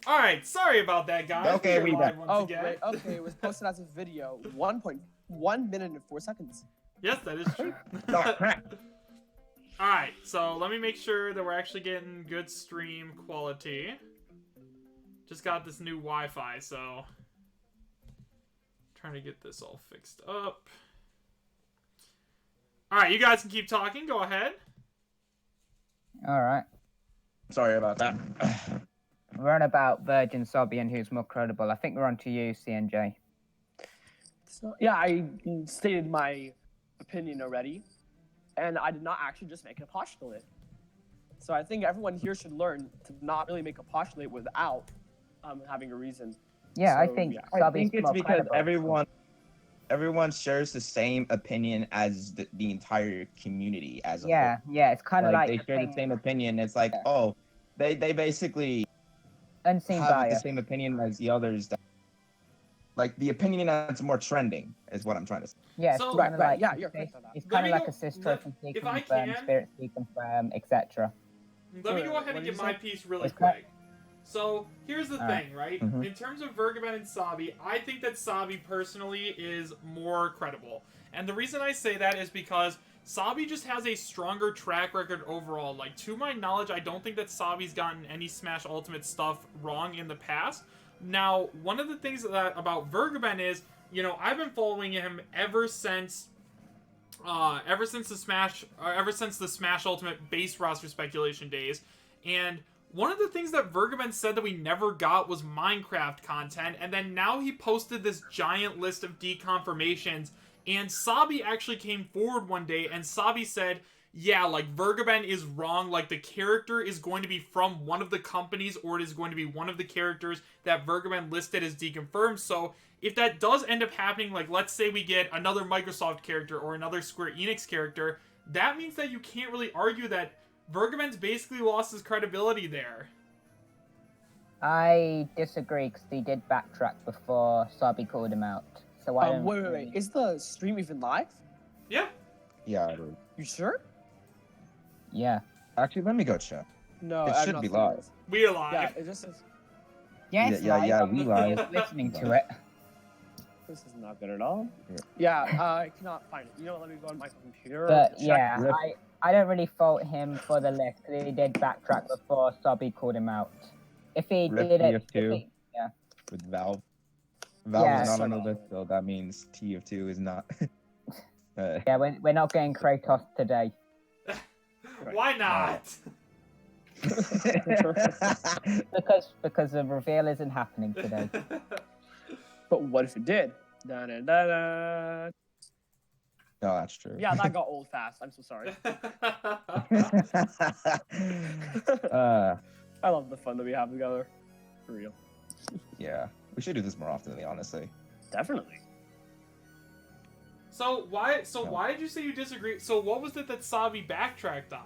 All right, sorry about that, guys. Okay, we we live back. once again. Great. Okay, it was posted as a video. 1.1 minute and 4 seconds. Yes, that is true. Oh, crap. All right, so let me make sure that we're actually getting good stream quality. Just got this new Wi-Fi, so trying to get this all fixed up. All right, you guys can keep talking. Go ahead. All right. Sorry about that. We're on about Virgin Sobby and who's more credible. I think we're on to you, CNJ. So, yeah, I stated my opinion already, and I did not actually just make a postulate. So I think everyone here should learn to not really make a postulate without having a reason. Yeah, So, I think yeah. I Sobby's think it's more because credible. everyone shares the same opinion as the entire community as a Yeah, whole. yeah, it's kind of like they share the same opinion. It's like, oh, they basically unseen have the bias. same opinion as the others. Like the opinion that's more trending is what I'm trying to say. Yeah, it's So- kind of like yeah, you're correct on that. it's Let kind me of like go- a sister can see if I confirm, can- spirit see confirm, etc. Let me Wait, go what ahead and did get you my say? piece really It's quite- quick. So, here's the Alright. thing, right? Mhm. In terms of Vergaben and Sabi, I think that Sabi personally is more credible. And the reason I say that is because Sabi just has a stronger track record overall. Like, to my knowledge, I don't think that Sabi's gotten any Smash Ultimate stuff wrong in the past. Now, one of the things about Vergaben is, you know, I've been following him ever since the Smash Ultimate base roster speculation days, and one of the things that Vergaben said that we never got was Minecraft content, and then now he posted this giant list of deconfirmations, and Sabi actually came forward one day, and Sabi said, yeah, like, Vergaben is wrong, like, the character is going to be from one of the companies, or it is going to be one of the characters that Vergaben listed as deconfirmed, so if that does end up happening, like, let's say we get another Microsoft character or another Square Enix character, that means that you can't really argue that Vergaben's basically lost his credibility there. I disagree because he did backtrack before Sobby called him out. So I don't. Wait. Is the stream even live? Yeah. Yeah, I do. You sure? Yeah. Actually, let me go check. No, It I'm should not be seeing live. this. We're live. Yeah, it just says Yeah, it's Yeah, live. yeah, I'm we just live. listening to it. this is not good at all. Yeah. Yeah, I cannot find it. You know what? Let me go on my computer. But check. yeah, Rip. I don't really fault him for the list because he did backtrack before Sobby called him out. If he Rip did it, TF2 with Valve. Valve Yeah. is not on the list, so that means TF2 is not. yeah, we're not getting Kratos today. Why not? Because the reveal isn't happening today. But what if it did? Da-da-da-da. No, that's true. Yeah, that got old fast. I'm so sorry. I love the fun that we have together. For real. Yeah, we should do this more often, honestly. Definitely. So why did you say you disagree? So what was it that Sabi backtracked on?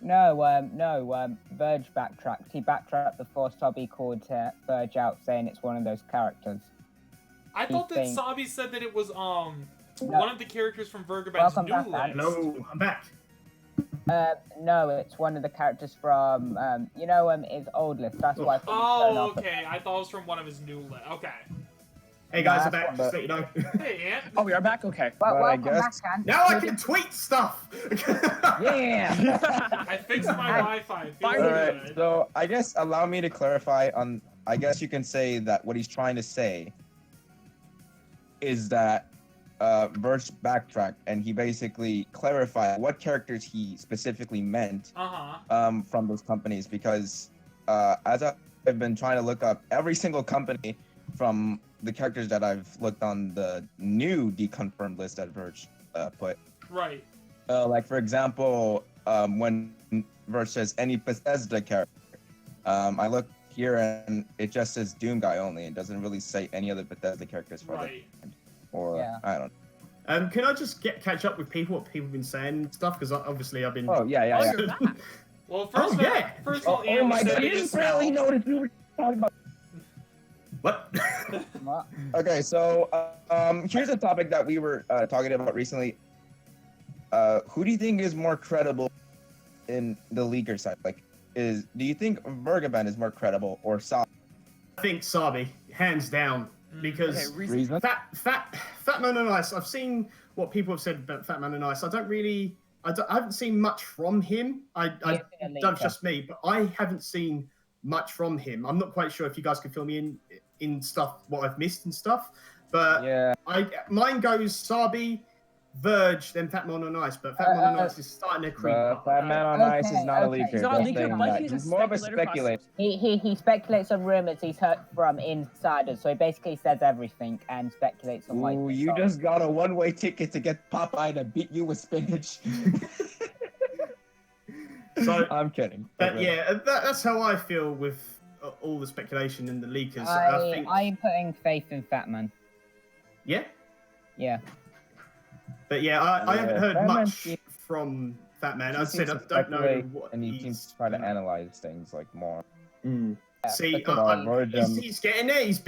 No, Verge backtracked. He backtracked before Sobby called Verge out, saying it's one of those characters. I thought that think- Sabi said that it was No. one of the characters from Vergaben's Welcome new back, list. Alex. Hello, I'm back. No, it's one of the characters from his old list. That's why I thought he'd turn Oh, off. okay. I thought it was from one of his new list. Okay. Hey guys, I'm Nah, back. Just so you know. Hey, Ant. Oh, we are back? Okay. Well, But I welcome guess- back, Ant. Now I can tweet stuff. Yeah. I fixed my Wi-Fi. Feels Finally. Alright, good. so I guess allow me to clarify on. I guess you can say that what he's trying to say is that Verge backtracked and he basically clarified what characters he specifically meant from those companies because as I've been trying to look up every single company from the characters that I've looked on the new deconfirmed list that Verge put. Right. Like for example, when Verge says any Bethesda character, I look here and it just says Doom Guy only. It doesn't really say any other Bethesda characters for Right. or Yeah. I don't know. Can I just catch up with what people have been saying and stuff? Because obviously I've been. Oh yeah. You're back. Well, first of all, yeah. first of all, Oh Ant my said god, he you didn't just barely smell. noticed we were talking about. What? What? Okay, so here's a topic that we were talking about recently. Who do you think is more credible in the leaker side? Like, is, do you think Vergaben is more credible or Sabi? I think Sabi, hands down, because Okay, Reason? Fat Man and Ice. I've seen what people have said about Fat Man and Ice. I haven't seen much from him. That's just me, but I haven't seen much from him. I'm not quite sure if you guys can fill me in stuff what I've missed and stuff. But Yeah. mine goes Sabi, Verge, then Fat Man on Ice. But Fat Man on Ice is starting to creep up. Fat Man on Ice is not a Okay. leaker. He's not a just leaker, saying but that. he's a more of a speculator. speculator. He speculates on rumors he's heard from insiders, so he basically says everything and speculates on what Ooh, he you thinks. just got a one-way ticket to get Popeye to beat you with spinach. So I'm kidding. But yeah, that's how I feel with all the speculation and the leakers. I think, I'm putting faith in Fat Man. yeah. Yeah. But yeah, I haven't heard Fat Man much seems- from Fat Man. he I said seems I to don't know speculate, what and he he's seems to try to analyze things like more. Mm. See, Verge, he's getting there. He's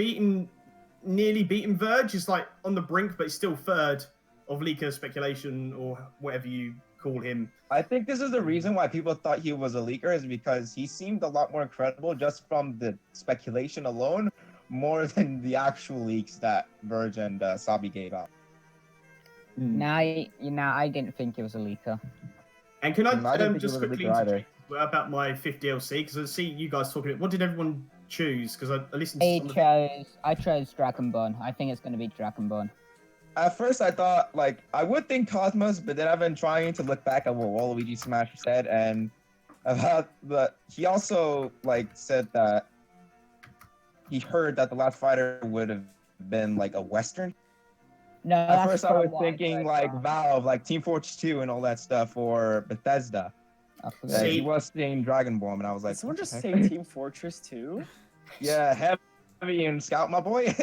nearly beaten Verge. He's like on the brink, but he's still third of leaker speculation or whatever you call him. I think this is the reason why people thought he was a leaker, is because he seemed a lot more credible just from the speculation alone, more than the actual leaks that Verge and Sabi gave out. I didn't think he was a leaker. And can I didn't think he just was a quickly leaker either. interject about my 5th DLC? Because I see you guys talking about what did everyone choose? Because I listened to I chose Dragonborn. I think it's going to be Dragonborn. At first, I thought, like, I would think Cosmos, but then I've been trying to look back at what Waluigi Smash said, and he also, like, said that he heard that the last fighter would have been, like, a Western. No, At first, I was thinking, like, Valve, like, Team Fortress 2 and all that stuff, or Bethesda. that. He was saying Dragonborn, and I was like, Did someone just what say the heck? Team Fortress 2? Yeah, Heavy and Scout, my boy.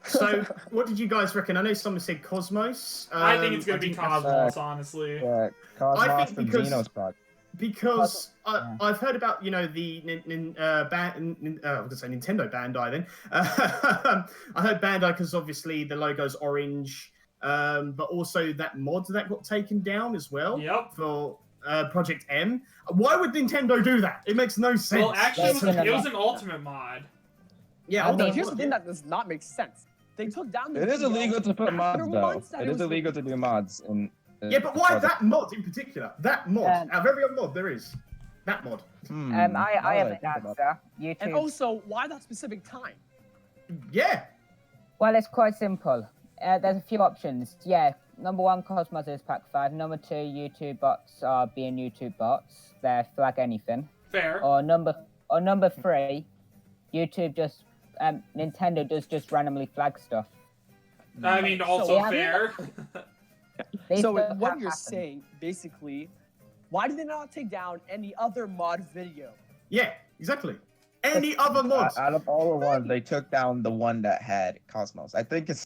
So, what did you guys reckon? I know someone said Cosmos. I think it's gonna be didn't have- Cosmos, honestly. Yeah, Cosmos I think from because- Xenosaga. Because Yeah. I've heard about, the I was going to say Nintendo Bandai then. I heard Bandai because obviously the logo's orange, but also that mod that got taken down as well Yep. for Project M. Why would Nintendo do that? It makes no sense. Well, actually, That's it was an ultimate mod. yeah, I although- mean, Here's the thing that does not make sense. They took down the It is video illegal to put mods, after though. months that It is was illegal to do mods. yeah, but why that mod in particular? That mod. Um, Out of every other mod there is. That mod. I have an answer. YouTube. And also, why that specific time? Yeah. Well, it's quite simple. There's a few options. Yeah, number one, Cosmos is Pack 5. Number two, YouTube bots are being YouTube bots. They flag anything. Fair. Or number three, YouTube just Nintendo does just randomly flag stuff. I mean, also yeah, fair. These So stuff what have you're happened. saying, basically, why did they not take down any other mod video? Yeah, exactly. Any other mods. Out of all the ones, they took down the one that had Cosmos. I think it's.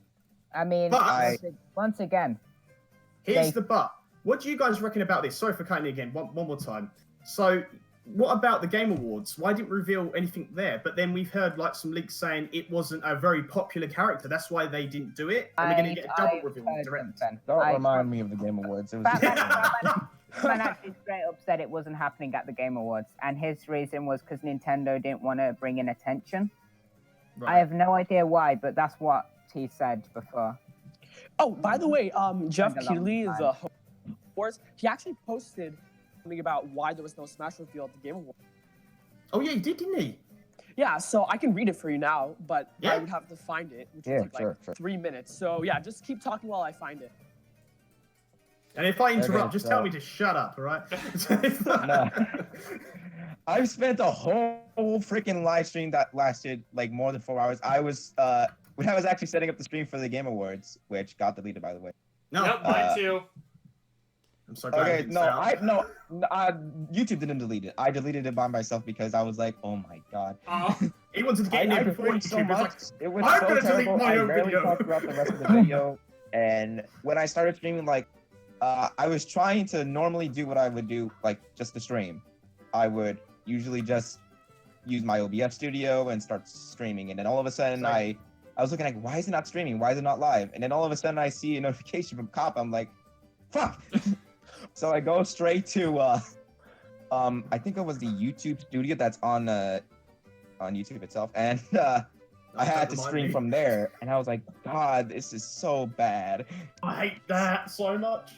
I mean, But- once again, Here's They- the but. What do you guys reckon about this? Sorry for cutting it again. One more time. So, what about the Game Awards? Why didn't reveal anything there? But then we've heard like some leaks saying it wasn't a very popular character. That's why they didn't do it. And we're going to get a double reveal on heard direct. something. Don't I- remind me of the Game Awards. It was. Batman actually straight up said it wasn't happening at the Game Awards, and his reason was because Nintendo didn't want to bring in attention. I have no idea why, but that's what he said before. Oh, by the way, Jeff Been a long Keighley is time. a host. He actually posted something about why there was no Smash reveal at the Game Awards. Oh yeah, he did, didn't he? Yeah, so I can read it for you now, but Yeah. I would have to find it, which Yeah, would take like sure. 3 minutes. So yeah, just keep talking while I find it. And if I interrupt, Okay, just so- tell me to shut up, all right? No. I've spent a whole freaking live stream that lasted like more than 4 hours. I was actually setting up the stream for the Game Awards, which got deleted, by the way. No, Yep, mine too. I'm so glad. Okay, you didn't no, say that. YouTube didn't delete it. I deleted it by myself because I was like, oh my god. Oh, He wanted to get in there before played YouTube. It was like, It was I'm so gonna delete terrible. my I own barely video. talked about the rest of the video. And when I started streaming, like, I was trying to normally do what I would do, like, just to stream. I would usually just use my OBS studio and start streaming. And then all of a sudden, Same. I was looking like, why is it not streaming? Why is it not live? And then all of a sudden, I see a notification from Cop. I'm like, fuck. So I go straight to I think it was the YouTube studio that's on YouTube itself, and I had to stream from there, and I was like, God, this is so bad. I hate that so much.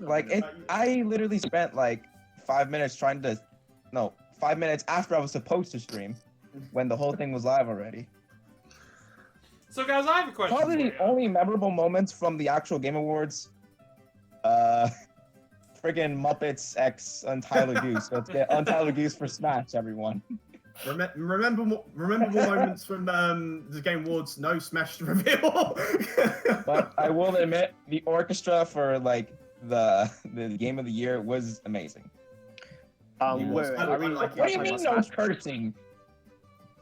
Like I literally spent like 5 minutes trying to, no, 5 minutes after I was supposed to stream, when the whole thing was live already. So guys, I have a question. Probably for the you. only memorable moments from the actual Game Awards, friggin' Muppets X Untitled Goose. Let's get Untitled Goose for Smash, everyone. Remember moments from the Game Awards. No Smash reveal. But I will admit, the orchestra for like the Game of the Year was amazing. What What do you mean no cursing?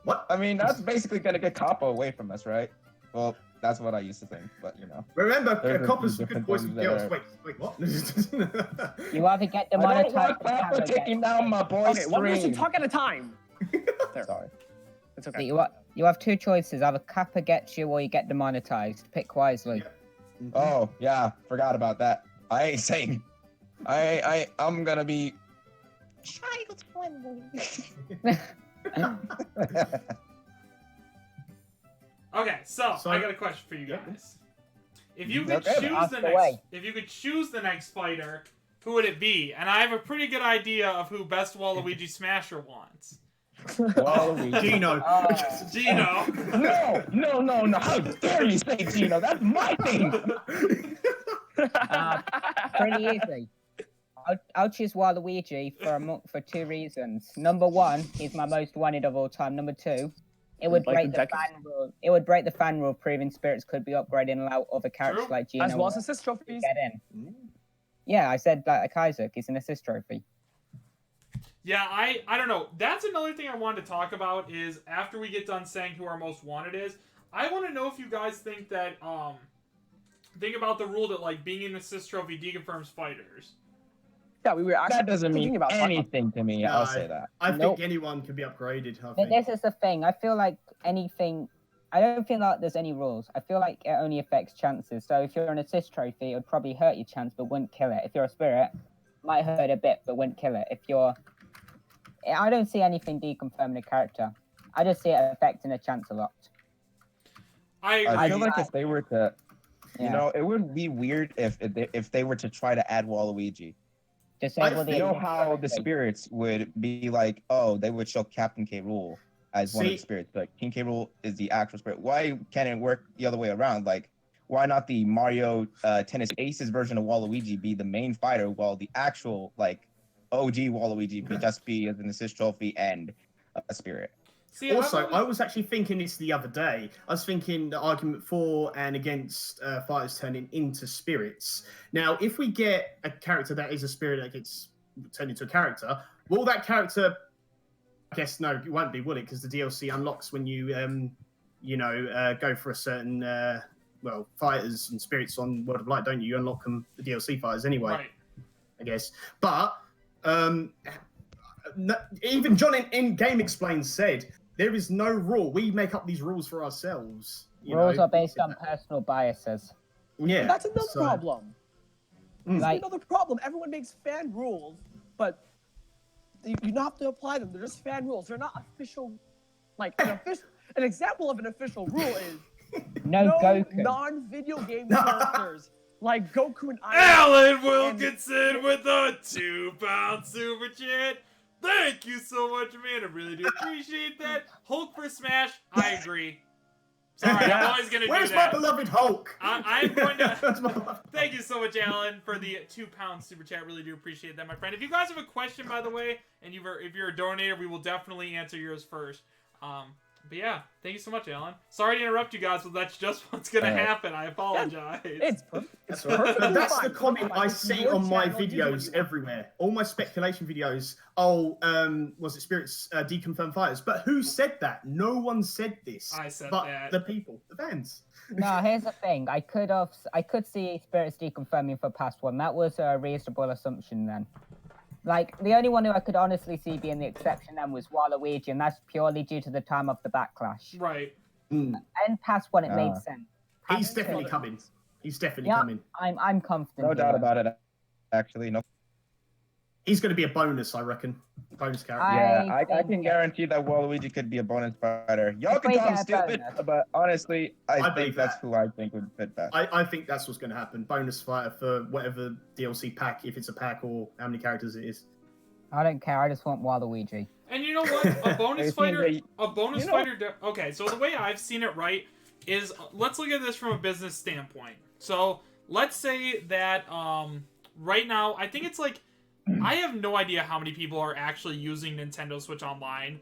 What? I mean, that's basically gonna get Kappa away from us, right? Well, that's what I used to think, but you know. Remember, There's a Copper's few good different voice things with girls. there. Wait, what? You either get I don't want demonetized or Kappa Kappa taking gets- down my boy's Okay, one person stream. talk at a time. There. Sorry. It's So okay. you have two choices. Either Kappa gets you or you get demonetized. Pick wisely. Oh yeah, forgot about that. I ain't saying. I'm gonna be child friendly. Okay, so So- I got a question for you Yeah. guys. If you could Okay, choose ask the away. next, if you could choose the next fighter, who would it be? And I have a pretty good idea of who Best Waluigi Smasher wants. Waluigi. Gino. Oh. Gino. No! How dare you say Gino? That's my thing. Pretty easy. I'll choose Waluigi for two reasons. Number one, he's my most wanted of all time. Number two, it would Like break the the decade. fan rule. It would break the fan rule, proving spirits could be upgraded and allow other characters True. like Gino As well as to assist trophies. get in. Yeah, I said like Isaac, he's an assist trophy. Yeah, I don't know. That's another thing I wanted to talk about is after we get done saying who our most wanted is, I want to know if you guys think that think about the rule that like being an assist trophy deconfirms fighters. Yeah, we were actually That doesn't thinking mean about talking about- anything to me. No, I'll say that. I think Nope. anyone can be upgraded. I But think. this is the thing. I feel like anything. I don't feel like there's any rules. I feel like it only affects chances. So if you're an assist trophy, it would probably hurt your chance, but wouldn't kill it. If you're a spirit, might hurt a bit, but wouldn't kill it. If you're, I don't see anything deconfirming a character. I just see it affecting a chance a lot. I agree. I feel like if they were to, you Yeah. know, it would be weird if they were to try to add Waluigi. Disable the. You know how the spirits would be like, oh, they would show Captain K. Rool as one of the See- spirits. Like King K. Rool is the actual spirit. Why can't it work the other way around? Like, why not the Mario Tennis Aces version of Waluigi be the main fighter, while the actual like OG Waluigi would just be as an assist trophy and a spirit? See, I've Also, always- I was actually thinking this the other day. I was thinking the argument for and against fighters turning into spirits. Now, if we get a character that is a spirit that gets turned into a character, will that character? I guess no, it won't be, will it? Because the DLC unlocks when you, go for a certain, fighters and spirits on World of Light, don't you? You unlock them, the DLC fighters anyway. right. I guess. But even John in Game Explained said there is no rule. We make up these rules for ourselves. Rules are based on personal biases. Yeah, That's another so- problem. Mm. That's Like- another problem. Everyone makes fan rules, but you don't have to apply them. They're just fan rules. They're not official. Like an example of an official rule is No Goku. non-video game characters like Goku and Alan Wilkinson with a £2 super chat. Thank you so much, man. I really do appreciate that. Hulk for Smash. I agree. Sorry, I'm always gonna Where's do my that. beloved Hulk? I'm going to. Where's my beloved- Thank you so much, Alan, for the £2 super chat. Really do appreciate that, my friend. If you guys have a question, by the way, and if you're a donator, we will definitely answer yours first. But yeah, thank you so much, Alan. Sorry to interrupt you guys, but that's just what's gonna happen. I apologize. It's perfect. It's That's perfectly right. That's fine. the comment Fine. I It's see your on my channel, you do what videos you want. everywhere. All my speculation videos. Oh, was it spirits deconfirmed fighters? But who said that? No one said this. I said but that. the people, the fans. No, here's the thing. I could see spirits deconfirming for past one. That was a reasonable assumption then. Like the only one who I could honestly see being the exception then was Waluigi, and that's purely due to the time of the backlash. Right. Mm. And past one, it made Ah. sense. He's Past definitely two- coming. He's definitely Yeah, coming. I'm confident. No he doubt will. about it. Actually, no. He's going to be a bonus, I reckon. Bonus character. Yeah, I think- can guarantee that Waluigi could be a bonus fighter. Y'all If can we call him get a stupid, bonus. but honestly, I think believe that's that. who I think would fit best. I think that's what's going to happen. Bonus fighter for whatever DLC pack, if it's a pack or how many characters it is. I don't care. I just want Waluigi. And you know what? A bonus Hey, fighter. CNJ, A bonus you know- fighter. Okay, so the way I've seen it, right, is let's look at this from a business standpoint. So let's say that right now, I think it's like I have no idea how many people are actually using Nintendo Switch Online.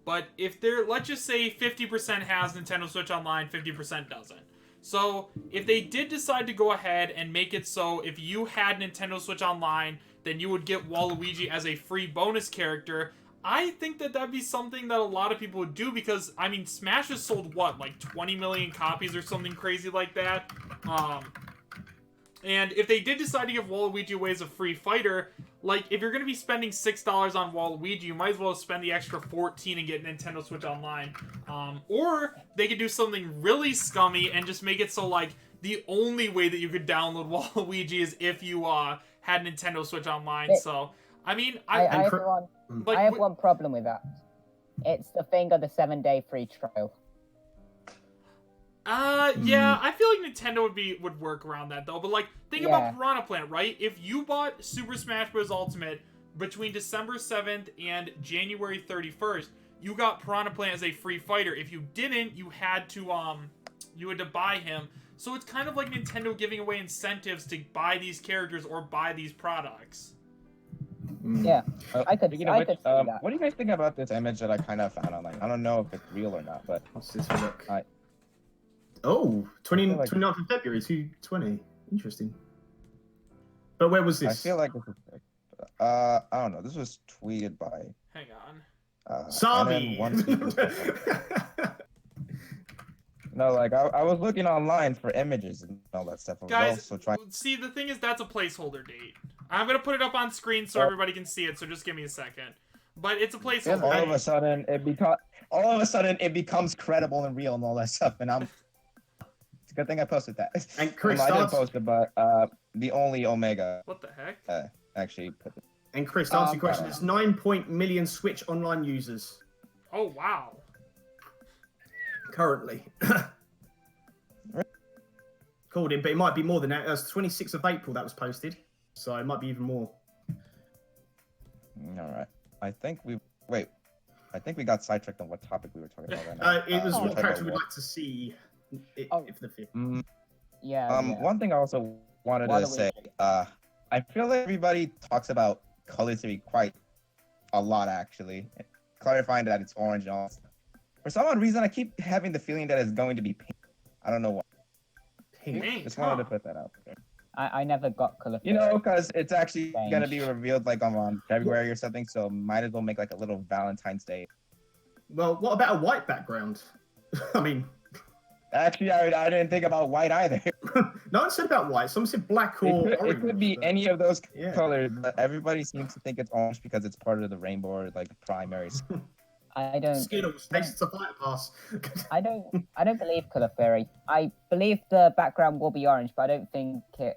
But if they're, let's just say 50% has Nintendo Switch Online, 50% doesn't. So if they did decide to go ahead and make it so if you had Nintendo Switch Online, then you would get Waluigi as a free bonus character. I think that that'd be something that a lot of people would do because, I mean, Smash has sold, what, like 20 million copies or something crazy like that? And if they did decide to give Waluigi away as a free fighter, like, if you're going to be spending $6 on Waluigi, you might as well spend the extra $14 and get Nintendo Switch Online. Or they could do something really scummy and just make it so, like, the only way that you could download Waluigi is if you had Nintendo Switch Online. So, I mean, I have one problem with that. It's the thing of the 7-day free trial. Yeah, I feel like Nintendo would work around that though. But like, think about Piranha Plant, right? If you bought Super Smash Bros. Ultimate between December 7th and January 31st, you got Piranha Plant as a free fighter. If you didn't, you had to buy him. So it's kind of like Nintendo giving away incentives to buy these characters or buy these products. Yeah, I could see that. What do you guys think about this image that I kind of found online? I don't know if it's real or not, but What's this look? I- Oh, 29th like- of February, 220. Interesting. But where was this? I feel like this is fake. I don't know. This was tweeted by Hang on. Sabi! NN1. No, like I was looking online for images and all that stuff. I was Guys, also trying. see, the thing is, that's a placeholder date. I'm going to put it up on screen so everybody can see it, so just give me a second. But it's a placeholder. All of a sudden, it becomes credible and real and all that stuff, and I'm. It's a good thing I posted that. And Chris, I didn't post it, but the only Omega What the heck? actually put it. And Chris, to answer your question, it's 9 million Switch Online users Oh, wow. currently. Called in, but it might be more than that. It was 26th of April that was posted, so it might be even more. All right. I think we got sidetracked on what topic we were talking about right now. It was we're what talking character about we'd like to see if the fifth. Yeah. One thing I also wanted to say, I feel like everybody talks about color theory quite a lot, actually, clarifying that it's orange and all. For some odd reason, I keep having the feeling that it's going to be pink. I don't know why. Pink, Just wanted to put that out there. I never got color. You know, because it's actually going to be revealed like on February or something, so might as well make like a little Valentine's Day. Well, what about a white background? I mean, actually, I didn't think about white either. No one said about white. Someone said black or orange. It could be any of those Yeah. colors, but everybody seems to think it's orange because it's part of the rainbow or like the primaries. I don't. Skittles, tastes of fighter pass. I don't believe color theory. I believe the background will be orange, but I don't think it.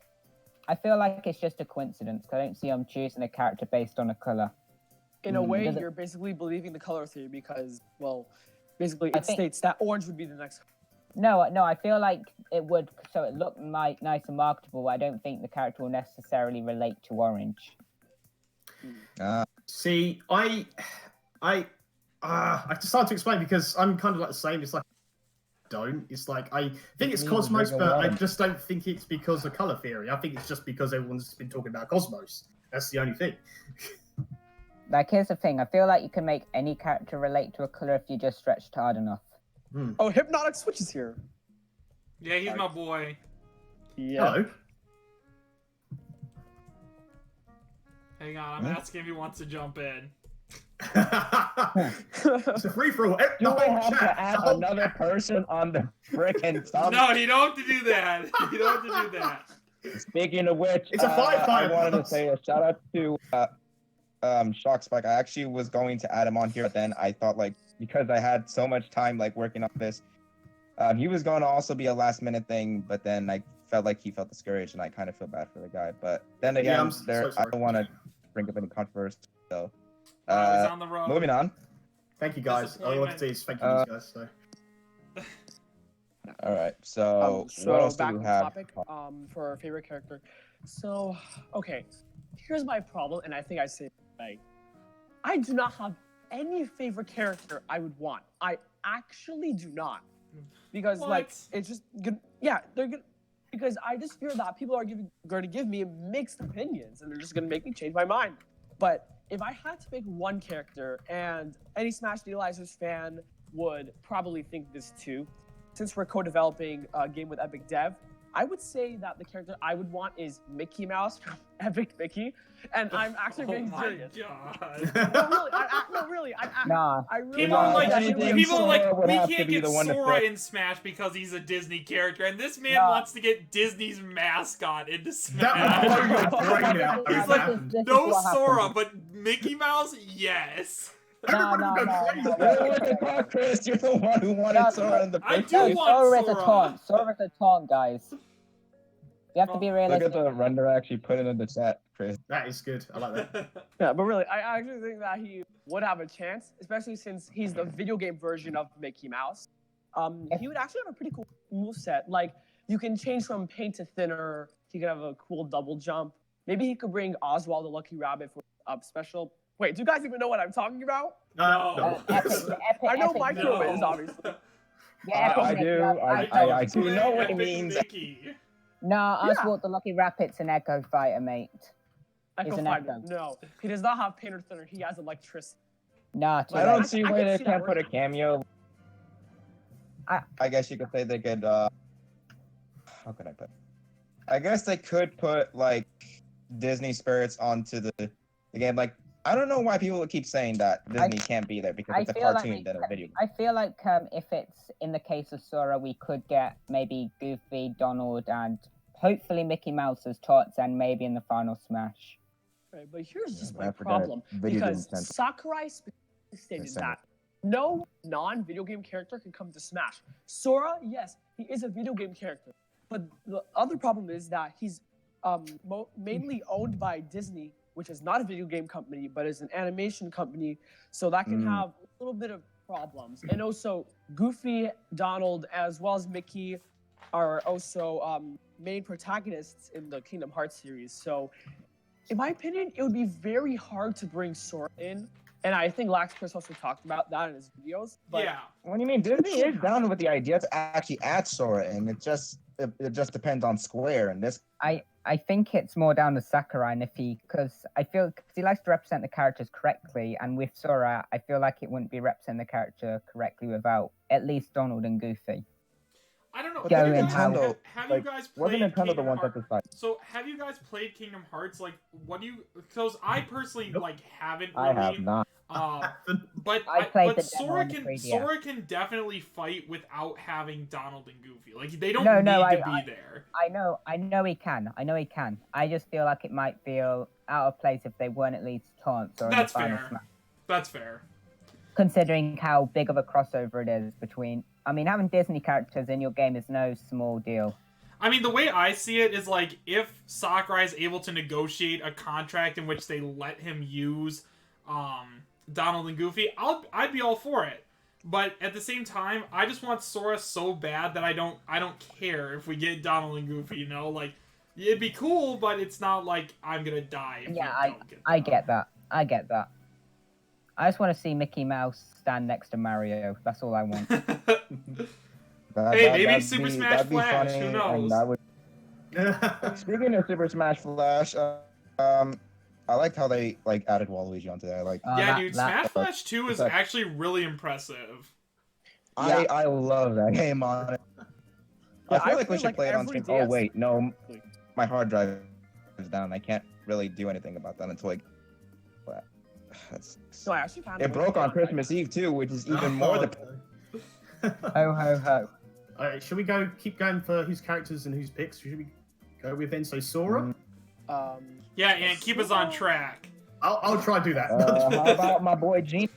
I feel like it's just a coincidence. I don't see them choosing a character based on a color. In a way, Does it- you're basically believing the color theory because, well, basically I it think- states that orange would be the next. No, I feel like it would, so it looked nice and marketable. I don't think the character will necessarily relate to orange. See, I just hard to explain because I'm kind of like the same. It's like it's like I think it's It needs Cosmos, bigger but I ones. just don't think it's because of color theory. I think it's just because everyone's been talking about Cosmos. That's the only thing. Like, here's the thing. I feel like you can make any character relate to a color if you just stretched hard enough. Oh, Hypnotic Switch is here. Yeah, he's my boy. Yeah. Hello. Hang on, I'm asking if he wants to jump in. It's a free for all. Do I have to add another person on the frickin' sub? No, you don't have to do that. You don't have to do that. Speaking of which, It's a I five wanted to plus. say a shout out to Shock Spike. I actually was going to add him on here, but then I thought like because I had so much time like working on this, he was going to also be a last minute thing, but then I felt like he felt discouraged, and I kind of feel bad for the guy. But then again, I'm so I sorry. don't want to bring up any controversy. So, He's on the road. moving on. Thank you guys. All I want to do is thank you guys. So. All right. So, so what else do back we on have? topic. For our favorite character. So, okay, here's my problem, and I think I say it right. I do not have any favorite character I would want. I actually do not, because like it's just good. Yeah, they're good. Because I just fear that people are going to give me mixed opinions, and they're just going to make me change my mind. But if I had to pick one character, and any Smash Legalizers fan would probably think this too, since we're co-developing a game with Epic Dev, I would say that the character I would want is Mickey Mouse from Epic Mickey, and I'm actually being serious. No, really. Nah. I really People are like, we have to can't be get the one to Sora pick. in Smash because he's a Disney character, and this man Nah. wants to get Disney's mascot into That would Smash. blow your brain out. He's if like, that happened. No Sora, but Mickey Mouse, yes. Everybody would go crazy. Chris, you're the one who wanted Sora in the I first do place. want Sora is a Sora. taunt. Sora is a taunt, guys. You have to be Look realistic. at the render I actually put it in the chat, Chris. That is good. I like that. Yeah, but really, I actually think that he would have a chance, especially since he's the video game version of Mickey Mouse. He would actually have a pretty cool moveset. Like, you can change from paint to thinner. He could have a cool double jump. Maybe he could bring Oswald the Lucky Rabbit for up special. Wait, do you guys even know what I'm talking about? No. I know Micro is, obviously. Yeah, I Epic do. Mickey. I do know what it Epic means. Mickey. No, Yeah. Oswald the Lucky Rabbit's an Echo Fighter, mate. Echo He's an Fighter. Echo. No, he does not have paint or thinner. He has electricity. Nah, too I don't late. see I why can they see can't that put a working. cameo. I guess you could say they could. How could I put? I guess they could put like Disney spirits onto the game. Like, I don't know why people keep saying that Disney can't be there because I it's a feel like cartoon than a video. I feel like if it's in the case of Sora, we could get maybe Goofy, Donald, and hopefully Mickey Mouse as tots, and maybe in the final Smash. Right, but here's just I my forgot problem. video game Because sense. Sakurai specifically stated Yes, that no non-video game character can come to Smash. Sora, yes, he is a video game character. But the other problem is that he's mainly owned by Disney, which is not a video game company, but is an animation company. So that can have a little bit of problems. And also, Goofy, Donald, as well as Mickey are also main protagonists in the Kingdom Hearts series. So, in my opinion, it would be very hard to bring Sora in. And I think Lax Chris also talked about that in his videos. But Yeah. What do you mean? Disney is down with the idea to actually add Sora, and it just depends on Square and this. I think it's more down to Sakurai, and because he likes to represent the characters correctly, and with Sora, I feel like it wouldn't be representing the character correctly without at least Donald and Goofy. I don't know. Go Have you and guys, have- have you like, guys Wasn't played Nintendo the Kingdom one Hearts? that decided? So, have you guys played Kingdom Hearts? Like, what do you? Because I personally like haven't I really. have not. But I played but the demo Sora on the can 3DS. Sora can definitely fight without having Donald and Goofy. Like they don't No, need no, to be there. I know he can. I just feel like it might feel out of place if they weren't at least taunts or in the That's final fair. Smash. That's fair. Considering how big of a crossover it is between, I mean, having Disney characters in your game is no small deal. I mean, the way I see it is like if Sakurai is able to negotiate a contract in which they let him use Donald and Goofy, I'd be all for it. But at the same time, I just want Sora so bad that I don't care if we get Donald and Goofy. You know, like it'd be cool, but it's not like I'm gonna die. If Yeah, we don't get I get that. I just want to see Mickey Mouse stand next to Mario. That's all I want. Hey, maybe that'd Super be- Smash that'd be Flash, funny, who and knows? that would- Speaking of Super Smash Flash, I liked how they like added Waluigi onto there. Like, Yeah, dude, Smash that- Flash 2 is that- actually really impressive. I love that game on it. I feel like we should play it on every stream. Oh DS. wait, no, my hard drive is down. I can't really do anything about that until like. But that's. No, I actually found It broke on Christmas Eve too, which is even more the. Ho ho ho. Alright, should we keep going for whose characters and whose picks? Should we go with then? So Sora? Yeah, and keep us on track. I'll try to do that. How about my boy Gene?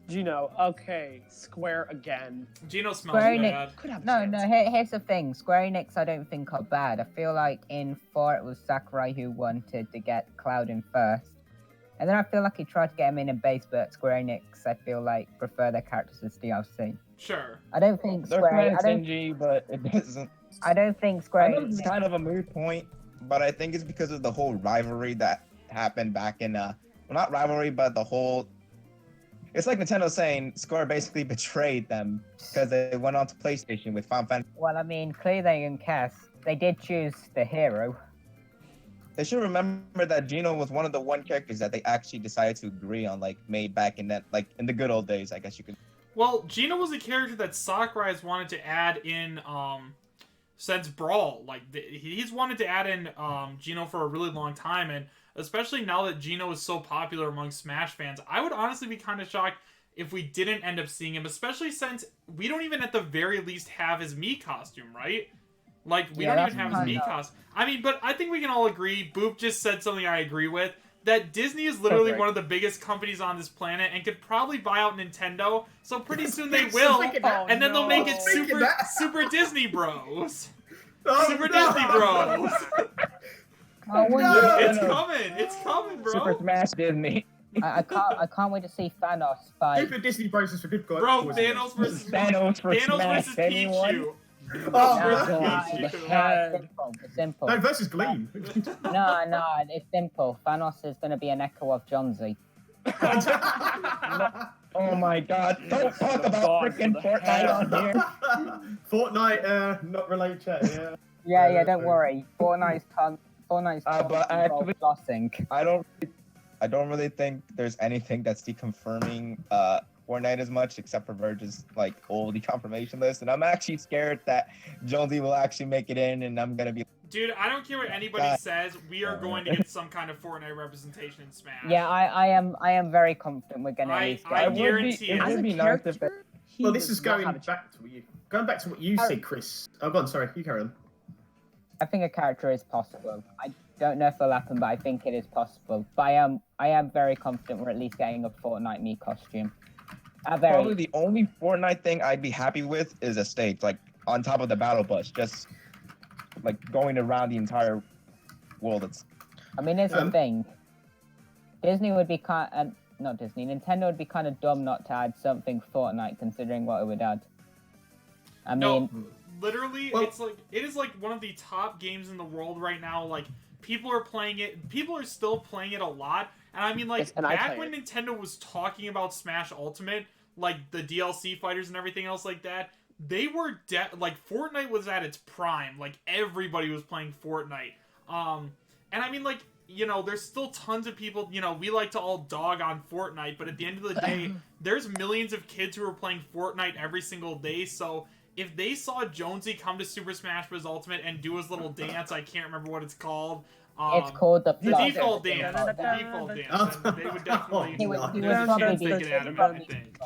Gino, okay, Square again. Gino smells Square bad. Could have a No, chance. here's the thing. Square Enix I don't think are bad. I feel like in 4 it was Sakurai who wanted to get Cloud in first. And then I feel like he tried to get him in a base, but Square Enix, I feel like, prefer their characters as DLC. Sure. I don't think They're Square. kind I of don't. stingy, but it doesn't. I don't think I Square. know it's kind of a moot point, but I think it's because of the whole rivalry that happened back in well, not rivalry, but the whole. It's like Nintendo saying Square basically betrayed them because they went on to PlayStation with Final Fantasy. Well, I mean, clearly they didn't care. They did choose the hero. They should remember that Gino was one of the one characters that they actually decided to agree on, like made back in that, like in the good old days, I guess you could. Well, Gino was a character that Sakurai has wanted to add in since Brawl. Like he's wanted to add in Gino for a really long time, and especially now that Gino is so popular among Smash fans, I would honestly be kind of shocked if we didn't end up seeing him, especially since we don't even at the very least have his Mii costume, right? Like, we don't even have his Mii costume. I mean, but I think we can all agree, Boop just said something I agree with, that Disney is literally one of the biggest companies on this planet and could probably buy out Nintendo, so pretty soon they will, and then they'll make it Super Disney Bros. Super Disney Bros. It's coming! It's coming, bro! Super Smash Disney. I can't wait to see Thanos fight. Super Disney Bros is for good guys. Bro, Thanos versus Pichu. It's simple. No, versus Gleam. No, it's simple. Thanos is going to be an echo of John Z. Oh my god, don't talk about freaking Fortnite on here. Fortnite, not related chat, yeah. Yeah, don't worry. Fortnite's but actually, flossing. I don't really think there's anything that's deconfirming Fortnite as much, except for Verge's like old deconfirmation list, and I'm actually scared that Jonesy will actually make it in, and I'm gonna be. Dude, I don't care what anybody says. We are going to get some kind of Fortnite representation in Smash. Yeah, I am very confident we're gonna at least get. I guarantee it. It would be nice if. Well, this is going back to what you said, Chris. Oh, go on. Sorry, you carry on. I think a character is possible. I don't know if it'll happen, but I think it is possible. But I am very confident we're at least getting a Fortnite Mii costume. Probably the only Fortnite thing I'd be happy with is a stage, like on top of the battle bus, just like going around the entire world. I mean, here's the thing. Disney would be not Disney. Nintendo would be kind of dumb not to add something Fortnite, considering what it would add. I mean, literally, it is like one of the top games in the world right now. Like, people are playing it. People are still playing it a lot. And I mean, like, back when Nintendo was talking about Smash Ultimate, like the DLC fighters and everything else like that, they were like Fortnite was at its prime. Like, everybody was playing Fortnite. And I mean, like, you know, there's still tons of people, you know, we like to all dog on Fortnite, but at the end of the day, there's millions of kids who are playing Fortnite every single day. So if they saw Jonesy come to Super Smash Bros. Ultimate and do his little dance, I can't remember what it's called. It's called the default dance. The default dance. And they would definitely. He would probably be. They could add him, I think.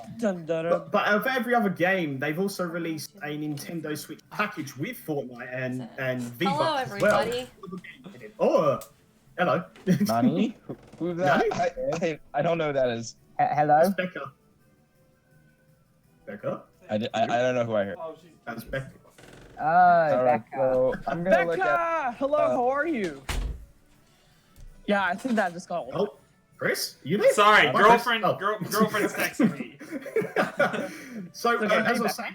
But of every other game, they've also released a Nintendo Switch package with Fortnite and V-Bucks as well. Hello, everybody. Oh, hello. Nani? Who's that? I don't know who that is. Hello? That's Becca. Becca? I don't know who I heard. That's Becca. Oh, Alright, Becca. so I'm gonna look at. Hello, how are you? Yeah, I think that just got old. Oh, Chris? You there? Sorry, Oh, girlfriend. Chris? Girlfriend's texting me. So, as I was saying,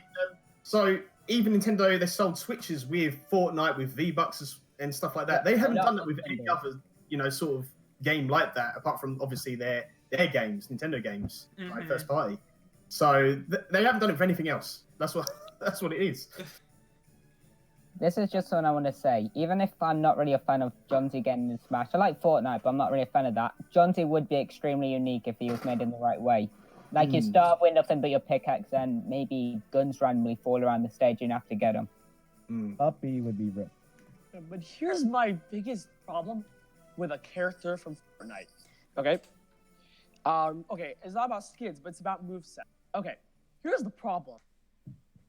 so even Nintendo, they sold Switches with Fortnite, with V-Bucks and stuff like that. They haven't done that with any other, you know, sort of game like that, apart from obviously their games, Nintendo games, like first party. So they haven't done it for anything else. That's what it is. This is just something I want to say. Even if I'm not really a fan of Jonesy getting in Smash, I like Fortnite, but I'm not really a fan of that. Jonesy would be extremely unique if he was made in the right way. Like, you start with nothing but your pickaxe, and maybe guns randomly fall around the stage and you have to get them. Puppy would be ripped. But here's my biggest problem with a character from Fortnite. Okay? Okay, it's not about skins, but it's about moveset. Okay, here's the problem.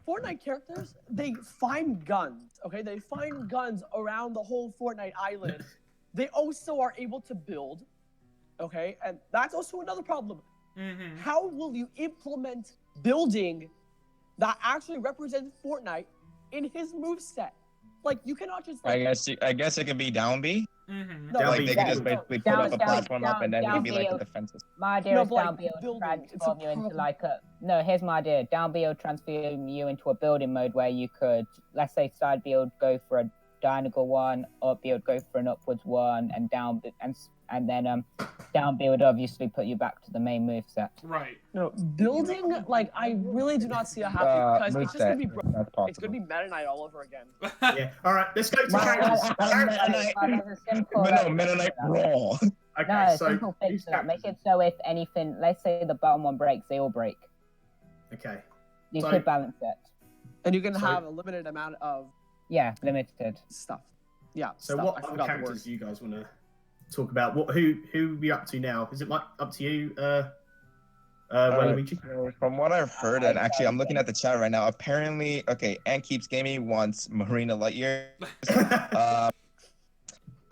Fortnite characters, they find guns, okay? They find guns around the whole Fortnite island. They also are able to build, okay? And that's also another problem. How will you implement building that actually represents Fortnite in his moveset? Like, you cannot just like... I guess it could be down B. Mm-hmm. No, Like they could just yeah. basically put up a Down- platform up and then it'd be like the down defenses. My idea No, is but, like, down build building, it's a transform you into problem. like a no. Here's my idea: down build transform you into a building mode where you could, let's say, side build go for a diagonal one, up build go for an upwards one, and and then down build obviously put you back to the main moveset. Right. No, building, like, I really do not see that happening because it's just gonna be That's possible. it's gonna be Meta Knight all over again. Yeah. All right, let's go to Well, characters. there's a simple, But no, Meta Knight Brawl. Okay, no, so simple fix these to that. Make characters. it so if anything, let's say the bottom one breaks, they all break. Okay. You So- could balance it. And you can So- have a limited amount of Yeah, limited. stuff. Yeah. So stuff. what I other forgot the word. characters do you guys want to talk about? Who are we up to now? Is it up to you, Waluigi? So from what I've heard, and actually I'm looking at the chat right now, apparently, okay, Antkeepsgaming wants Marina Lightyear.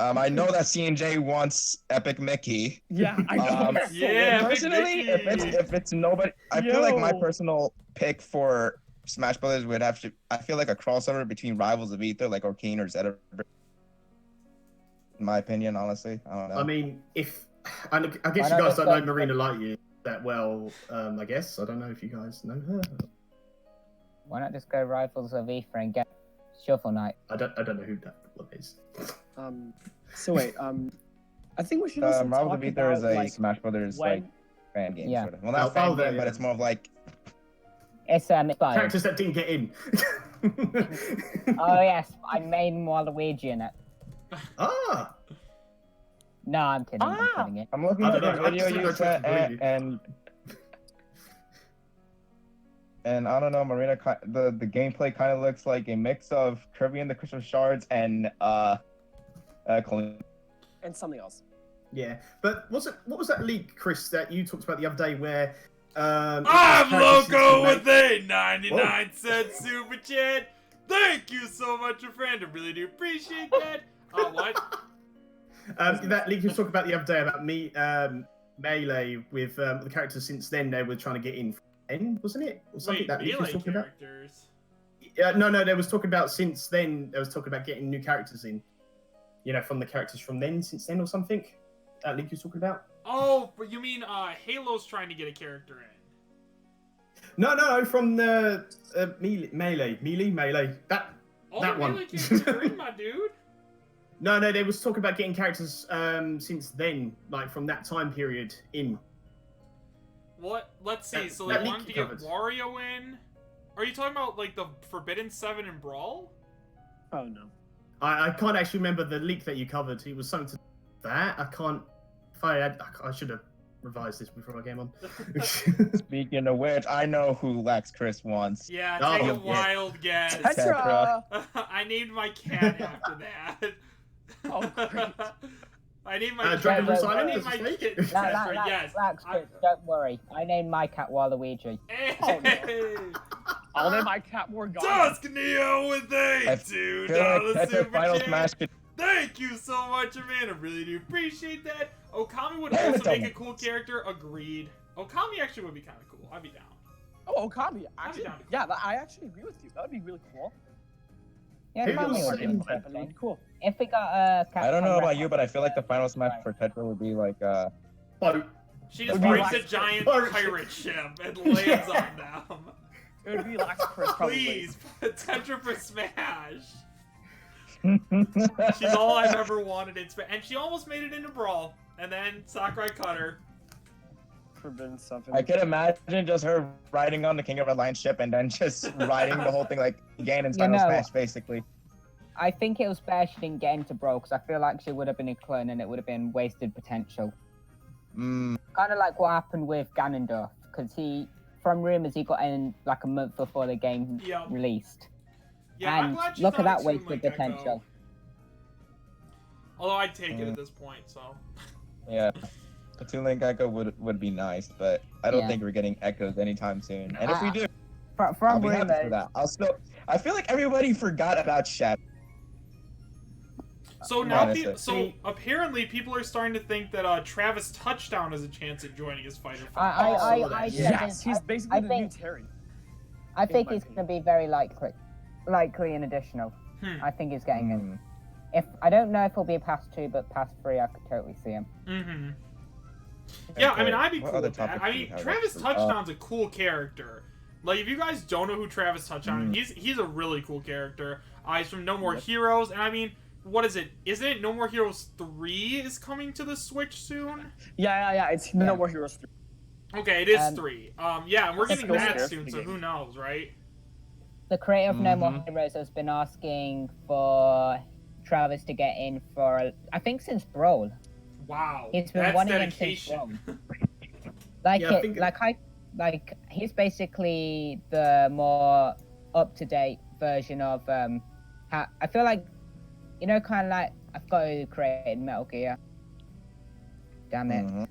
I know that CNJ wants Epic Mickey. Yeah, I know. Yeah, Big Personally, Mickey. if it's nobody, I feel like my Yo. personal pick for Smash Brothers would have to. I feel like a crossover between Rivals of Ether, like Arcane or Zeta. In my opinion, honestly, I don't know. I mean, I guess Why you not guys just don't know go- Marina Lightyear that well. I guess I don't know if you guys know her. Why not just go Rivals of Ether and get Shuffle Knight? I don't know who that one is. So wait, I think we should also Rivals talk of Ether is about, a like, Smash Brothers when- like fan game, Yeah. sort of. Well, not Oh, fan there, game, but yeah. it's more of like. It's fired. Characters that didn't get in. Oh yes, I main Waluigi in it. Ah, No, I'm kidding. I'm Ah! kidding. I'm looking I at don't the know, I video just don't you know sent, if I believe you. and I don't know, Marina. The gameplay kind of looks like a mix of Kirby and the Crystal Shards and Colleen. and something else. yeah. But what was that leak, Chris, that you talked about the other day where? I'm characters Loco used with a 99-cent super chat. Thank you so much, my friend. I really do appreciate that. What? that leak you talked about the other day about me, Melee with the characters since then they were trying to get in. Wasn't it? Or something Wait, that leak was Melee talking about? characters. No, they was talking about since then. They was talking about getting new characters in. You know, from the characters from then, since then, or something. That leak you was talking about? Oh, but you mean Halo's trying to get a character in? No, from the Melee. Oh, That the one. Melee characters are in, my dude. No, they was talking about getting characters since then, like from that time period in. What? Let's see. So that they leak wanted to you get covered. Wario in. Are you talking about like the Forbidden 7 and Brawl? Oh no. I can't actually remember the leak that you covered. It was something to that. I can't. If I should have revised this before I came on. Speaking of which, I know who Lex Chris wants. Yeah, Oh, take a yeah. wild guess. Tetra. I named my cat after that. Oh, great. I named my Dragon cat. Ball I Silent, named does my it say? kitten Tetra. Yes. Don't worry. I named my cat Waluigi. Hey. I'll name my cat Morgana. Dusk Neo with I a $2 feel like super Tetra Final chat. Smash could. Thank you so much, man. I really do appreciate that. Okami would Yeah, also it's make a almost- cool character. Agreed. Okami actually would be kind of cool. I'd be down. Oh, Okami. Actually, down. yeah, I actually agree with you. That would be really cool. Yeah, Who Tommy was would be saying That would be interesting. cool. If we got a cat. I don't know about you, but I feel like the final smash Right. for Tetra would be like Boat. She just Would be brings a like- giant Pirate pirate ship and lands on them. It would be Lax Chris probably. Please, put Tetra for Smash. She's all I've ever wanted in Smash. And she almost made it into Brawl. And then Sakurai cut her. Forbidden 7. I could imagine just her riding on the King of Red Lion ship and then just riding the whole thing like Ganon's You final know- smash, basically. I think it was better she didn't get into Brawl because I feel like she would have been a clone and it would have been wasted potential. Mm, Kind of like what happened with Ganondorf, because from rumors he got in like a month before the game Yep. released. Yeah, I'm And glad she's look at not that a Toon wasted Link Echo. potential. Although I'd take it at this point, so. yeah. A Toon Link Echo would be nice, but I don't Yeah. think we're getting echoes anytime soon. And if we do, I'll From be happy for rumors, that. I feel like everybody forgot about Shadow. So now, Honestly. so apparently people are starting to think that Travis Touchdown has a chance at joining as Fighter Oh, I said Yes, this- he's basically I the think- new Terry. I think my he's going to be very likely and additional. Hmm. I think he's getting in. Mm. If I don't know if he'll be past 2, but past 3, I could totally see him. Mm-hmm. Yeah, I mean, I'd be What cool other with that. topics I do we mean, have? Travis Touchdown's a cool character. Like, if you guys don't know who Travis Touchdown is, he's a really cool character. He's from No More Heroes, and I mean, what is it? Isn't it No More Heroes 3 is coming to the Switch soon? Yeah. It's No More Heroes 3. Okay, it is 3. Yeah, and we're getting That's that cool. soon, so who knows, right? The creator of No More Heroes has been asking for Travis to get in for, I think, since Brawl. Wow, He's been that's wanting dedication. him since Brawl. He's basically the more up-to-date version of I feel like, you know, kind of like, I forgot who created Metal Gear. Damn it. Mhm.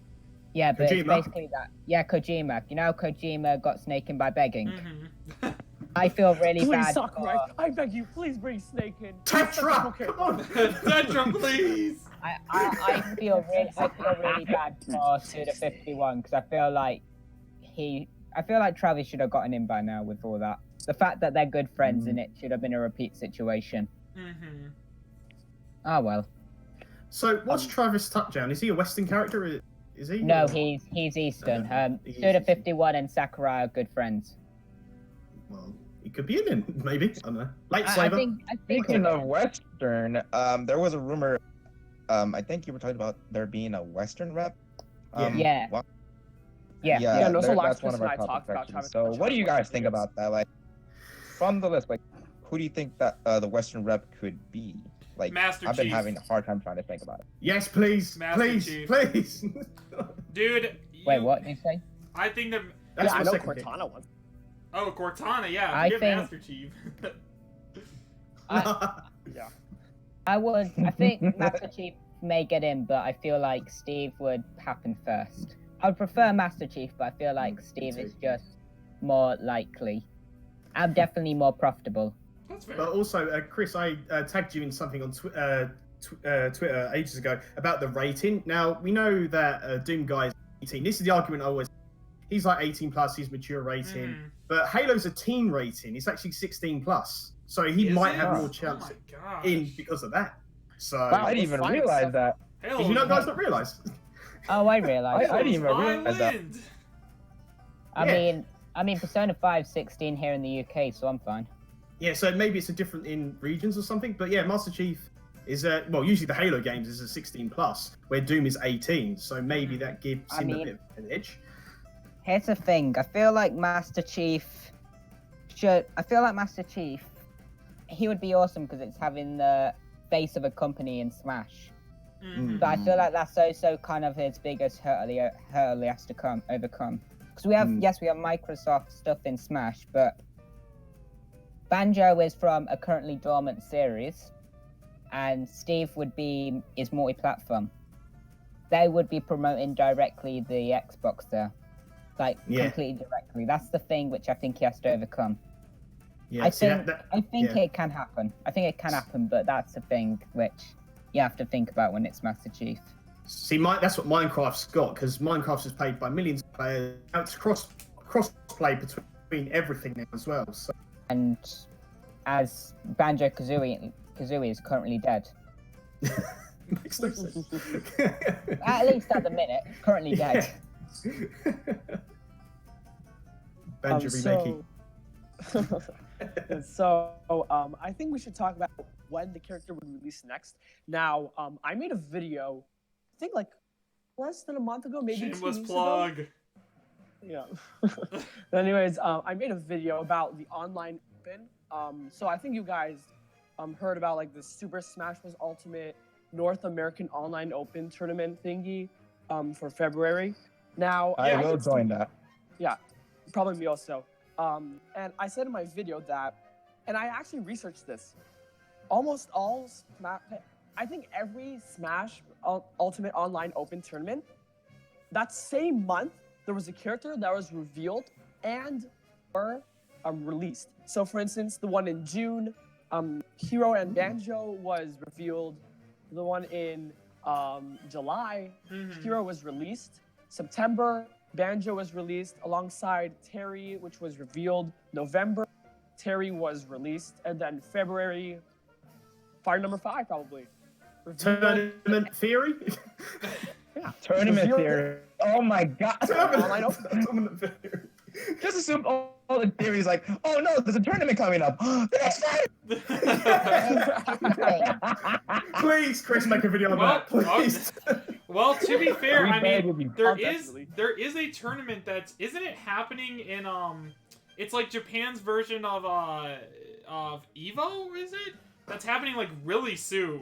Yeah, but Kojima. it's basically that. Yeah, Kojima. You know, Kojima got Snake in by begging. Mm-hmm. I feel really Please, bad. Sakurai, I beg you, please bring Snake in. Tetra, come on. Tetra, please. I feel really bad for Suda51 because I feel like Travis should have gotten in by now with all that. The fact that they're good friends in it should have been a repeat situation. Mm-hmm. Oh well. So, what's Travis Touchdown? Is he a Western character? Is he? No, he's Eastern. Suda51 and Sakurai are good friends. Well, he could be in him, maybe. I don't know. I Lightsaber. think Speaking of Western, there was a rumor. I think you were talking about there being a Western rep. Yeah. What? Yeah, no, so last that's one of our person I talked topic about sections. Travis So, what do you Touchdown guys think was about that? Like, from the list, like, who do you think that the Western rep could be? Like, Master I've been Chief. having a hard time trying to think about it. Yes, please. Master Please. Chief. Please. Dude. Wait, what did you say? I think that. That's Yeah, my I know second pick. Cortana was. Oh, Cortana, yeah. I Forget think- Master Chief. Yeah. I think Master Chief may get in, but I feel like Steve would happen first. I would prefer Master Chief, but I feel like Steve is just more likely. I'm definitely more profitable. That's fair. But also, Chris, I tagged you in something on Twitter ages ago about the rating. Now, we know that Doom Guy is 18. This is the argument I always. He's like 18 plus, he's mature rating. Mhm. But Halo's a teen rating. It's actually 16 plus. So he Is might it? have Oh more chance my gosh. in because of that. So, Wow, I didn't even fine, realize so- that. Hell, did you not guys not realize? Oh, I realize. I didn't even realize that. Island. I mean, Persona 5 16 here in the UK, so I'm fine. Yeah, so maybe it's a different in regions or something. But yeah, Master Chief is usually the Halo games is a 16 plus, where Doom is 18. So maybe that gives him a bit of an edge. Here's the thing. I feel like Master Chief he would be awesome because it's having the face of a company in Smash. Mhm. But I feel like that's also kind of his biggest hurdle he has to overcome. Because we have Microsoft stuff in Smash, but Banjo is from a currently dormant series, and Steve is multi-platform. They would be promoting directly the Xbox there, completely directly. That's the thing which I think he has to overcome. Yeah, I think yeah. it can happen. I think it can happen, but that's the thing which you have to think about when it's Master Chief. See, that's what Minecraft's got, because Minecraft is played by millions of players. Now it's cross play between everything now as well. So. And as Banjo Kazooie is currently dead. Makes no sense. At least at the minute, currently dead. Banjo remaking. I think we should talk about when the character would release next. Now, I made a video, I think like less than a month ago, maybe 2 Shameless weeks plug. ago. Yeah. But anyways, I made a video about the online open. So I think you guys heard about like the Super Smash Bros. Ultimate North American Online Open tournament thingy for February. Now, I will join that. Yeah, probably me also. And I said in my video that, and I actually researched this, almost all I think every Smash Ultimate Online Open tournament, that same month, there was a character that was revealed and or released. So for instance, the one in June, Hero and Banjo was revealed. The one in July, Hero was released. September, Banjo was released alongside Terry, which was revealed. November, Terry was released. And then February, Fire number 5, probably. Tournament theory. Yeah. Tournament Reveal- theory. Oh my god. Online open. Tournament theory. Just assume all the theories like, oh no, there's a tournament coming up. The next fight. Please, Chris, make a video on Well, that, please. Well, to be fair, I mean, there Definitely. is a tournament that's isn't it happening in it's like Japan's version of Evo, is it? That's happening like really soon.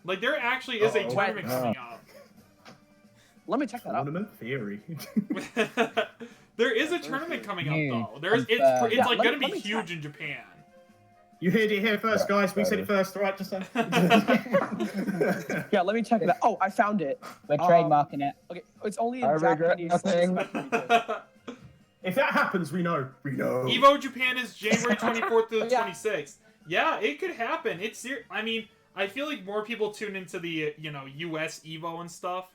Like there actually is a Uh-oh. tournament coming up. Let me check that out. Tournament theory. There is a tournament coming up though. It's Yeah, like let gonna be me huge check. in Japan. You heard it here first, guys. We said it first, all right? Just then. Yeah, let me check it out. Oh, I found it. We're trademarking it. Okay, it's only in I regret Japanese. nothing. If that happens, we know. We know. Evo Japan is January 24th to the Yeah. 26th. Yeah, it could happen. I mean, I feel like more people tune into the US Evo and stuff.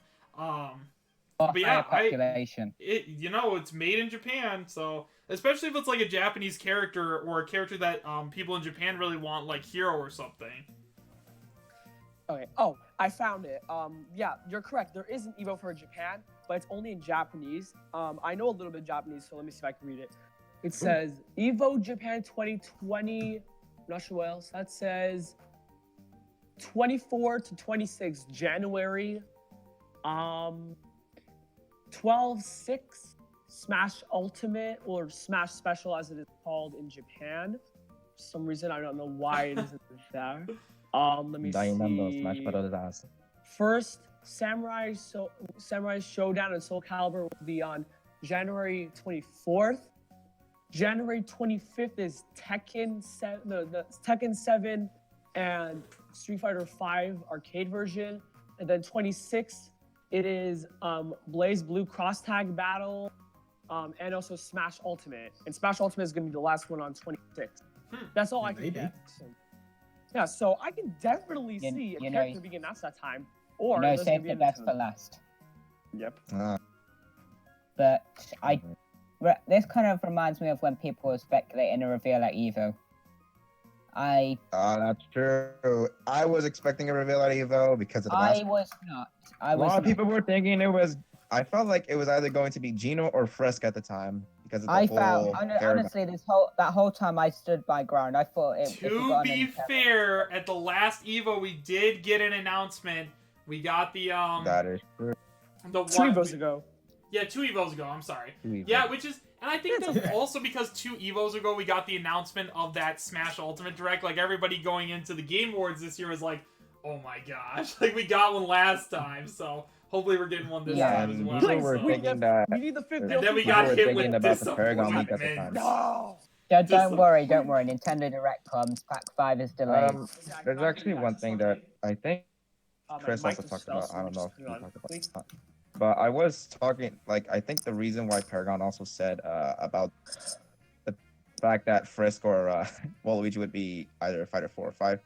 But yeah, Population. it's made in Japan, so especially if it's like a Japanese character or a character that people in Japan really want, like Hero or something. Okay. Oh, I found it. Yeah, you're correct. There is an Evo for Japan, but it's only in Japanese. I know a little bit of Japanese, so let me see if I can read it. It says Evo Japan 2020. I'm not sure what else. That says 24 to 26 January. 12/6 Smash Ultimate or Smash Special as it is called in Japan. For some reason I don't know why it isn't there. Let me see. First Samurai Showdown and Soul Calibur will be on January 24th. January 25th is Tekken 7, the Tekken 7 and Street Fighter 5 arcade version, and then 26th it is Blaze Blue Cross Tag Battle, and also Smash Ultimate. And Smash Ultimate is going to be the last one on 26th. That's all I can get. So, yeah, so I can definitely see a character being announced that time. Or Save the best for last. Yep. But this kind of reminds me of when people were speculating a reveal at Evo. That's true. I was expecting a reveal at Evo because of the I was not. A lot of people were thinking it was. I felt like it was either going to be Gino or Frisk at the time because of the whole. Honestly, that whole time I stood my ground. I thought it. To be fair, at the last Evo, we did get an announcement. We got the That is true. The 2 Evos ago. Yeah, 2 Evos ago. I'm sorry. 2 Evos. Yeah, which is, and I think that's also because 2 Evos ago we got the announcement of that Smash Ultimate Direct. Like everybody going into the Game Awards this year was like, "Oh my gosh!" Like we got one last time, so hopefully we're getting one this time as well. People were thinking that. We need the 5th. And then we got hit with about the Paragon League at the disappointment. time. No. Don't worry. Nintendo Direct comes. Pack 5 is delayed. There's actually one thing that I think Chris also talked about. I don't know if you talked about it. But I was talking, like, I think the reason why Paragon also said about the fact that Frisk or Waluigi would be either Fighter 4 or 5.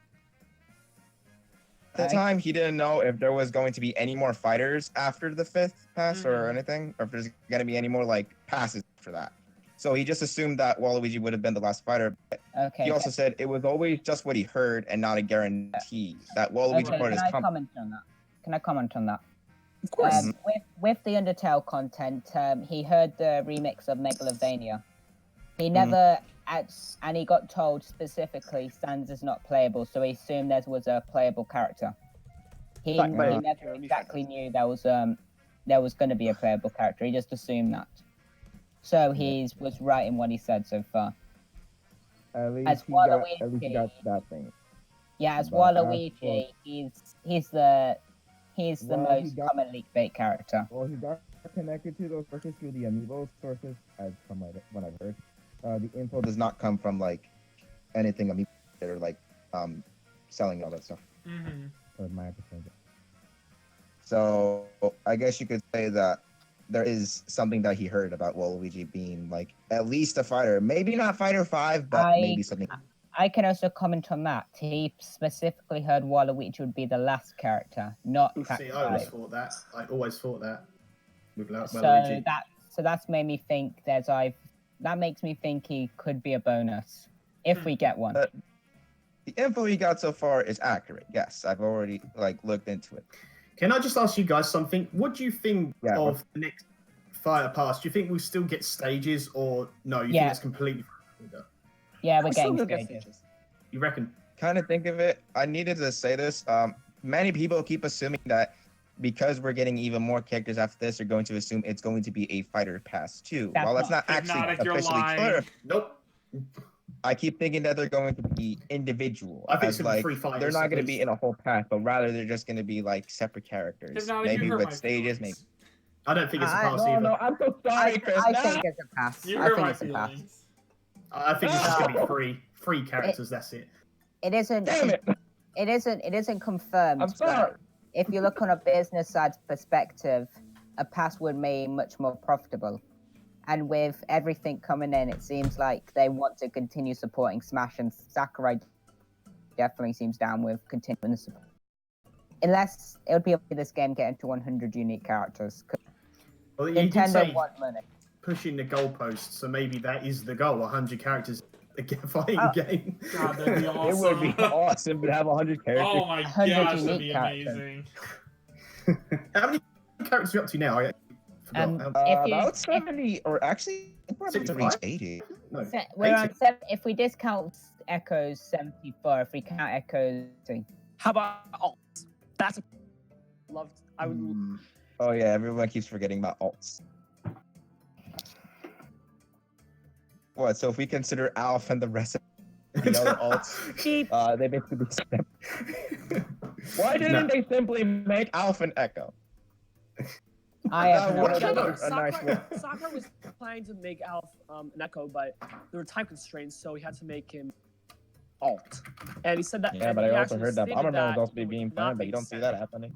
At the time, he didn't know if there was going to be any more fighters after the 5th pass or anything, or if there's going to be any more, like, passes for that. So he just assumed that Waluigi would have been the last fighter. But he also said it was always just what he heard and not a guarantee that Waluigi part is coming. Can I comment on that? Of course. With the Undertale content, he heard the remix of Megalovania. He never, and he got told specifically Sans is not playable, so he assumed there was a playable character. He never exactly knew there was going to be a playable character. He just assumed that. So he was right in what he said so far. At least As he Waluigi, got that thing. Yeah, as Waluigi, he's the most common leak bait character. Well, he got connected to those sources through the amiibo sources, as from what I've heard. The info does not come from like anything amiibo or like selling all that stuff. That was my understanding. So I guess you could say that there is something that he heard about Waluigi being like at least a fighter, maybe not Fighter 5, but maybe something. I can also comment on that. He specifically heard Waluigi would be the last character, not. See, I always thought that. I always thought that. So that's made me think that makes me think he could be a bonus if we get one. the info we got so far is accurate. Yes, I've already looked into it. Can I just ask you guys something? What do you think Yeah, of the next Fighter Pass? Do you think we'll still get stages, or no? You think it's completely? Yeah, we're I still getting gonna get stages. You reckon? Kind of think of it. I needed to say this. Many people keep assuming that because we're getting even more characters after this, they're going to assume it's going to be a Fighter Pass 2. That's While that's not Hypnotic, actually you're officially lying. clear, Nope. I keep thinking that they're going to be individual. I think it's as, gonna be like, free fighters. they're not at going to be least. in a whole pack, but rather they're just going to be like separate characters. Hypnotic, you Maybe hurt with my stages, maybe. feelings. I don't think it's a pass No, either. no, I'm so sorry, Chris. I no! think it's a pass. You I hurt think my it's a pass. feelings. I think it's just gonna be free characters. That's it. It isn't. Damn it! It isn't confirmed. I'm but sorry. If you look on a business side perspective, a pass would make much more profitable. And with everything coming in, it seems like they want to continue supporting Smash, and Sakurai definitely seems down with continuing the support. Unless it would be up to this game getting to 100 unique characters. Well, you did Nintendo say want money. pushing the goalposts, so maybe that is the goal: 100 characters a fighting game. God, that'd be awesome. It would be awesome to have 100 characters. Oh my 100 gosh, that'd unique be characters. amazing. How many characters are you up to now? I forgot. If you- About 70, or actually, I think we're about to reach 80. No, We're on 80. if we discount Echoes 74, if we count Echoes, How about alts? That's a loved. I would. Hmm. Oh yeah, everyone keeps forgetting about alts. What? So if we consider Alf and the rest of the other alts, they basically. Why didn't they simply make Alf and Echo? I have no What idea. kind of- a nice Sakura was planning to make Alf an Echo, but there were time constraints, so he had to make him alt. And he said that. Yeah, and but he I also actually heard that stated Bomberman was that also it would being not planned, but you make don't see that sense- happening.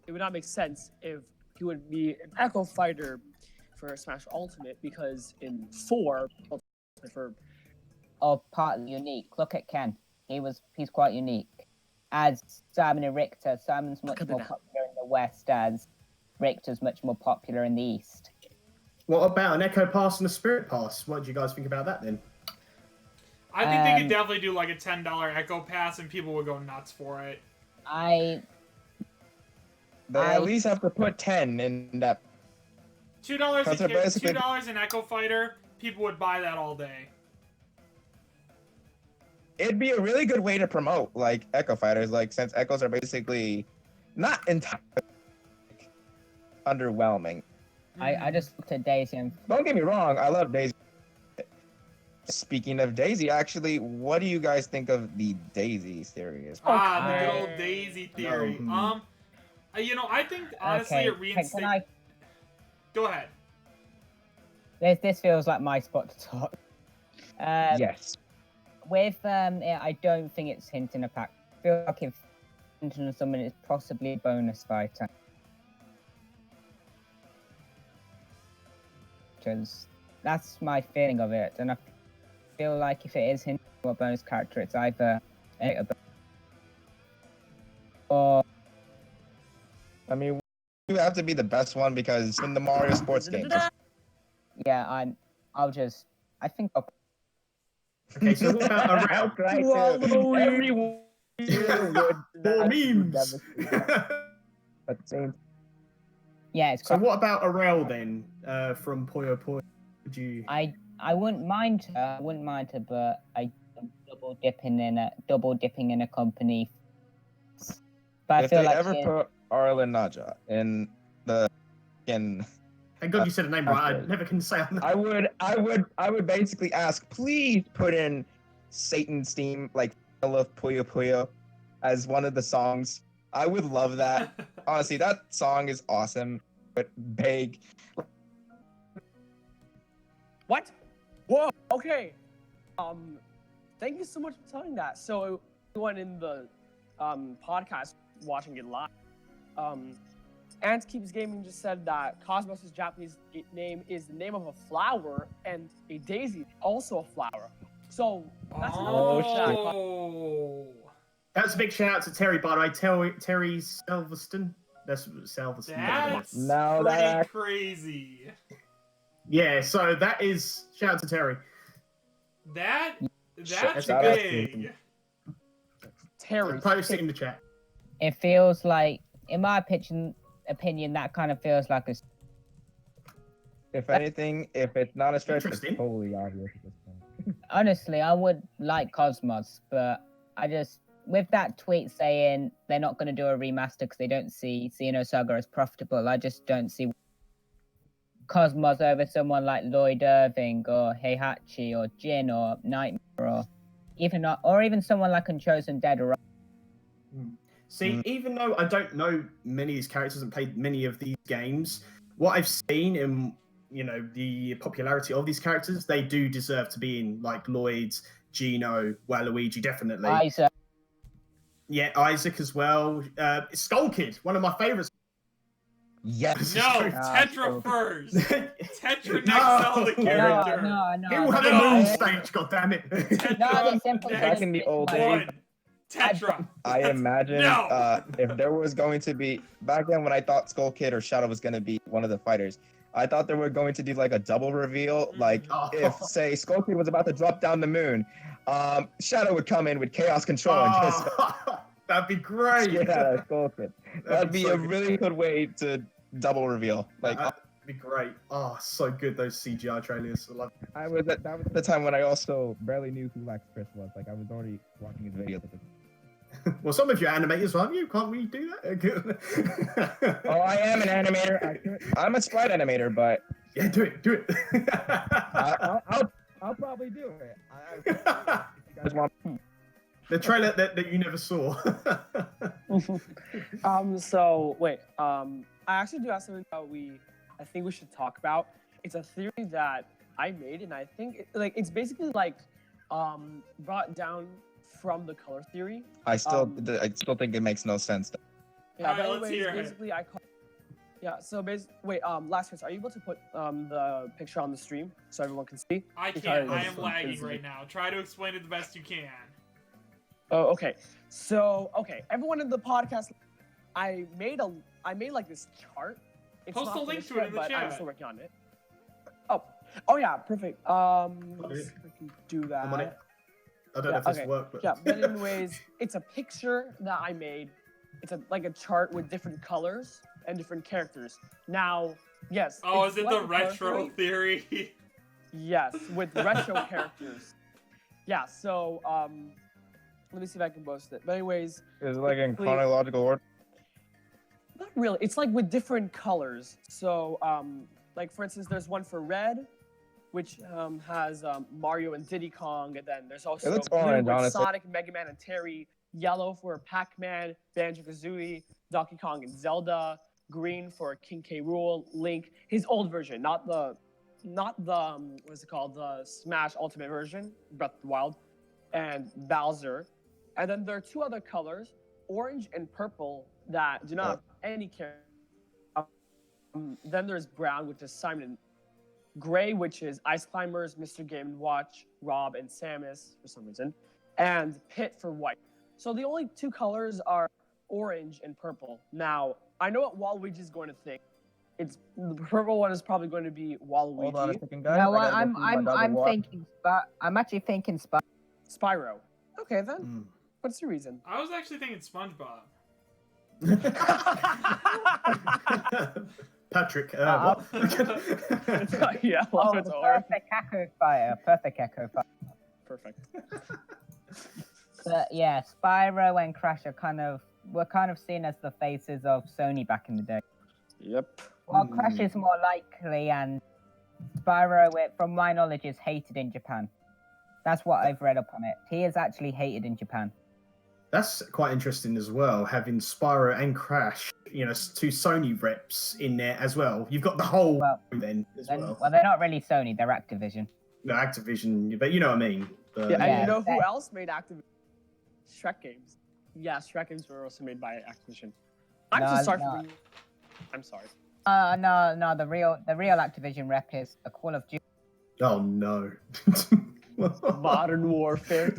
It would not make sense if he would be an Echo fighter for Smash Ultimate, because in 4, for Or partly unique. Look at Ken. He's quite unique. As Simon and Richter, Simon's much Look at more that. popular in the West, as Richter's much more popular in the East. What about an Echo Pass and a Spirit Pass? What do you guys think about that then? I think they could Um, definitely do like a $10 Echo Pass and people would go nuts for it. They at least have to put 10 in that. $2 Because they're basically- $2 in Echo Fighter, people would buy that all day. It'd be a really good way to promote like Echo Fighters, like since Echoes are basically not entirely underwhelming. I just looked at Daisy and Don't get me wrong, I love Daisy. Speaking of Daisy, actually, what do you guys think of the Daisy series? The Okay. good old Daisy theory. No. You know, I think honestly okay. it reinstates. Go ahead. This feels like my spot to talk. Yes. With I don't think it's hinting a pack. I feel like if hinting on someone, it's possibly a bonus fighter. Because that's my feeling of it, and I feel like if it is hinting on a bonus character, it's either a or I mean, you have to be the best one because in the Mario sports games. yeah, I think I'll Okay, so what about around Everyone more memes? But same. yeah, it's So quite, what about Arel then, from Puyo Puyo? Would you? I wouldn't mind her. I wouldn't mind her, but I double dipping in a company. But I If feel they like ever she- put Arlen Naja in the Thank God you said a name right. I okay. never can say her name. I would basically ask, please put in Satan's theme, like I love Puyo Puyo, as one of the songs. I would love that. Honestly, that song is awesome, but big. what? Whoa. Okay. Thank you so much for telling that. So everyone in the podcast watching it live, Antkeepsgaming just said that Cosmos' Japanese name is the name of a flower, and a daisy also a flower. So that's Oh. That's a big shout out to Terry, by the way. Terry Selveston. That's Selveston. That's No, pretty that- crazy. Yeah, so that is shout out to Terry. That's Shout out to big. Terry. Post it in the chat. It feels like, in my opinion, that kind of feels like a. If anything, if it's not a stretch, it's Interesting. totally obvious at this point. Honestly, I would like Cosmos, but I just, with that tweet saying they're not going to do a remaster because they don't see Xenosaga as profitable, I just don't see Cosmos over someone like Lloyd Irving or Heihachi or Jin or Nightmare or even someone like Unchosen Dead or. See, even though I don't know many of these characters and played many of these games, what I've seen in the popularity of these characters, they do deserve to be in like Lloyd's, Gino, Waluigi, definitely. Isaac. Yeah, Isaac as well. Skull Kid, one of my favorites. Yes. No, Tetra first. Tetra next Zelda No. character. No. He will have a moon stage, goddammit. No, it's simple. Back in the old days, One. Tetra. I imagine No. if there was going to be back then when I thought Skull Kid or Shadow was going to be one of the fighters, I thought they were going to do like a double reveal. Like if say Skull Kid was about to drop down the moon, Shadow would come in with Chaos Control and just that'd be great. get out of Skull Kid. That'd be so a really good way to double reveal. Like that'd be great. Oh, so good those CGI trailers. I love. that was the time when I also barely knew who Lex Chris was. Like I was already watching his videos. Well, some of you are animators, aren't you? Can't we do that? Oh, I am an animator. I'm a sprite animator, but yeah, do it. I'll probably do it. If you guys want. The trailer that you never saw. So wait. I actually do have something that I think we should talk about. It's a theory that I made, and I think it's basically like brought down from the color theory. I still think it makes no sense. Yeah, Alright, but let's anyways, hear it. basically so wait, last Chris, are you able to put the picture on the stream so everyone can see? I can't. Because I am lagging busy. right now. Try to explain it the best you can. Oh, okay. So, everyone in the podcast, I made like this chart. It's Post not a link finished to it yet, in the but I'm chat. still working on it. Oh yeah, perfect. Let's see if I can do that. I'm on it. I don't know if this worked, but Yeah, but anyways, it's a picture that I made. It's like a chart with different colors and different characters. Now, yes. Oh, it's is it like the a color retro theory? Yes, with retro characters. Yeah, so let me see if I can post it. But anyways, Is it like in chronological order? not really. It's like with different colors. So like for instance, there's one for red, which has Mario and Diddy Kong, and then there's also looks blue orange, with honestly. Sonic, Mega Man, and Terry. Yellow for Pac-Man, Banjo-Kazooie, Donkey Kong, and Zelda. Green for King K. Rool, Link, his old version, not the what's it called, the Smash Ultimate version, Breath of the Wild, and Bowser. And then there are two other colors, orange and purple, that do not have any character. Then there's brown, which is Simon. Gray, which is Ice Climbers, Mr. Game & Watch, Rob, and Samus, for some reason. And Pit for white. So the only two colors are orange and purple. Now, I know what Waluigi's going to think. The purple one is probably going to be Waluigi. Hold on a second, guys. No, I gotta go through my double watch. I'm actually thinking Spyro. Okay, then. What's the reason? I was actually thinking SpongeBob. Patrick, what? Yeah, Oh, it's the orange. perfect Echo Fire. Perfect Echo Fire. Perfect. But yeah, Spyro and Crash were kind of seen as the faces of Sony back in the day. Yep. While Crash is more likely, and Spyro, from my knowledge, is hated in Japan. That's what I've read up on it. He is actually hated in Japan. That's quite interesting as well, having Spyro and Crash, two Sony reps in there as well. You've got the whole then as well. Well, they're not really Sony, they're Activision. No, Activision, but you know what I mean. But, Yeah, and Yeah, you know who else made Activision? Shrek games. Yeah, Shrek games were also made by Activision. I'm so sorry for being... I'm sorry. No, the real Activision rep is a Call of Duty. Oh no. Modern Warfare.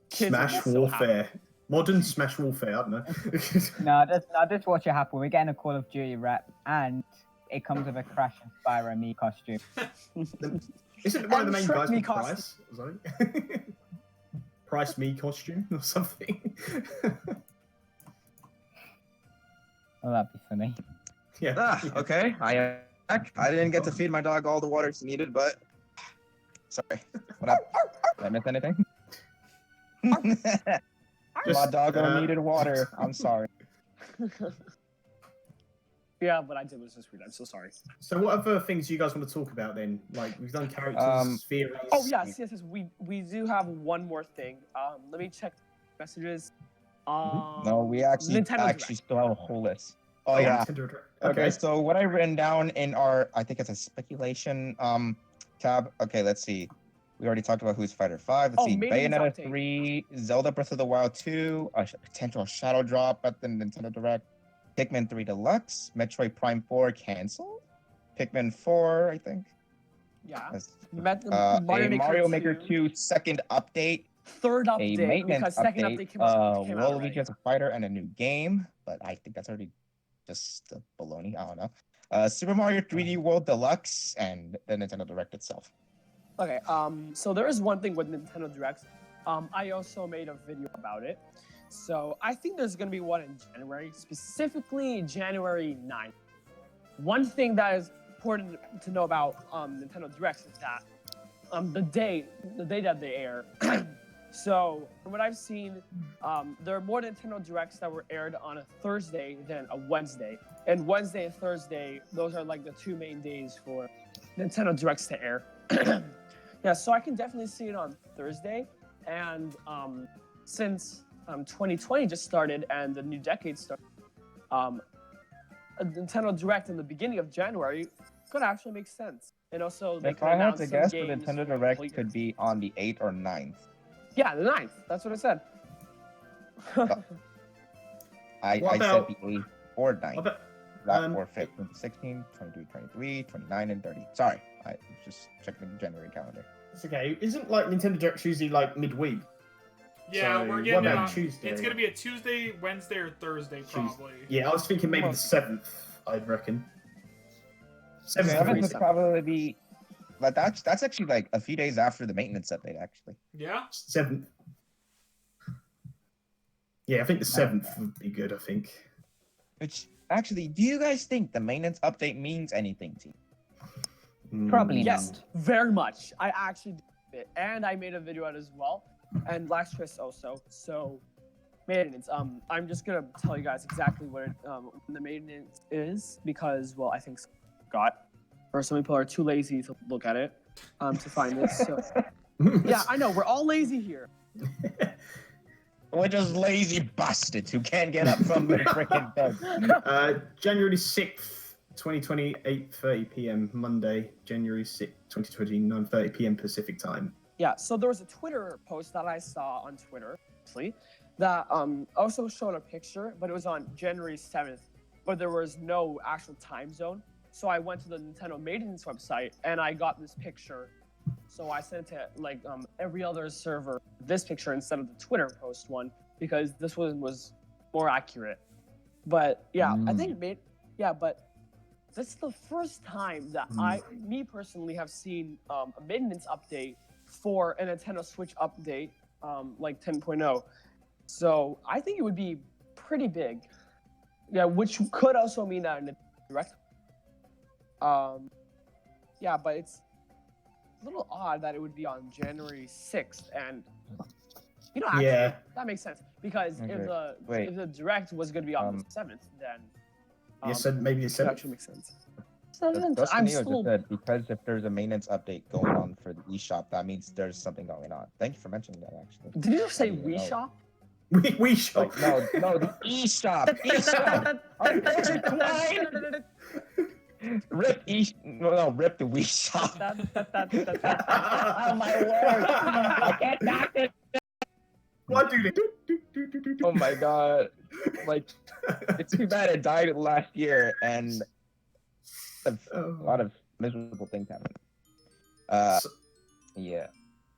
Smash Warfare. Modern Smash Warfare, I don't know. No, just watch it happen. We're getting a Call of Duty rep, and it comes with a Crash and Spyro Mii costume. Isn't one of the main Shrek guys Mii called Price? Sorry. Price Me costume or something. Oh, that'd be funny. Yeah. Okay. I didn't get to feed my dog all the water she needed, but sorry. What up? Did I miss anything? My dog needed water. I'm sorry. Yeah, but I did was just weird. I'm so sorry. So what other things do you guys want to talk about then? Like we've done characters, theories. Oh yes. We do have one more thing. Let me check messages. No, we actually Nintendo still have a whole list. Oh yeah. Okay, so what I written down in our, I think it's a speculation tab. Okay, let's see. We already talked about Who's Fighter 5. Let's see. Bayonetta 3, Zelda Breath of the Wild 2, a potential shadow drop at the Nintendo Direct. Pikmin 3 Deluxe, Metroid Prime 4 canceled. Pikmin 4, I think. Yeah. Mario Maker 2 second update. Third A update maintenance because second update came out Waluigi as a fighter and a new game, but I think that's already just baloney. I don't know. Super Mario 3D World Deluxe and the Nintendo Direct itself. Okay. So there is one thing with Nintendo Directs. I also made a video about it. So I think there's gonna be one in January, specifically January 9th. One thing that is important to know about Nintendo Directs is that the day that they air. So from what I've seen, there are more Nintendo Directs that were aired on a Thursday than a Wednesday. And Wednesday and Thursday, those are like the two main days for Nintendo Directs to air. Yeah, so I can definitely see it on Thursday. And since 2020 just started and the new decade started, a Nintendo Direct in the beginning of January could actually make sense. And also, they If could I had announce to some guess, the games Nintendo for Direct later. could be on the 8th or 9th. Yeah, the 9th. That's what I said. I What said about- the 8th or 9th. But, Not or 5th. 16, 22, 23, 29, and 30. Sorry, I was just checking the January calendar. it's okay. Isn't like Nintendo Direct's usually like midweek? Yeah, So, we're what getting it about on Tuesday? It's gonna be a Tuesday, Wednesday, or Thursday, probably. Yeah, I was thinking maybe the 7th. I'd reckon. 7th. 7th would 7th. probably be, but that's actually like a few days after the maintenance update, actually. Yeah. 7th. Yeah, I think the 7th would be good. I think. Which actually, do you guys think the maintenance update means anything to you? Probably Yes, not. very much. I actually did it, and I made a video out as well, and Last Chris also. So, maintenance. I'm just gonna tell you guys exactly what the maintenance is because, well, I think Scott or some people are too lazy to look at it to find this. So, yeah, I know we're all lazy here. We're just lazy bastards who can't get up from the freaking bed. January 6th, 2020, 8:30 p.m. Monday, January 6th, 2020, 9:30 p.m. Pacific time. Yeah, so there was a Twitter post that I saw on Twitter, actually, that also showed a picture, but it was on January 7th, but there was no actual time zone. So I went to the Nintendo Maintenance website and I got this picture. So I sent it to like every other server this picture instead of the Twitter post one because this one was more accurate. But yeah, I think but this is the first time that me personally have seen a maintenance update for a Nintendo Switch update like 10.0. So I think it would be pretty big. Yeah, which could also mean that in the Direct. Yeah, but it's a little odd that it would be on January 6th, and you know, actually, Yeah. that makes sense because if the Direct was going to be on the 7th, then Yeah, so maybe the it 7th. actually makes sense. 7th, Dustin I'm Neo still. just said because if there's a maintenance update going on for the eShop, that means there's something going on. Thank you for mentioning that, actually. Did you just say I didn't Wii know. Shop? We shop. Like, no, the eShop. eShop. Rip rip the Wii Shop. Oh my word! I can't knock it. What do they do? Oh my god! Like, it's too bad it died last year, and a lot of miserable things happened. Yeah.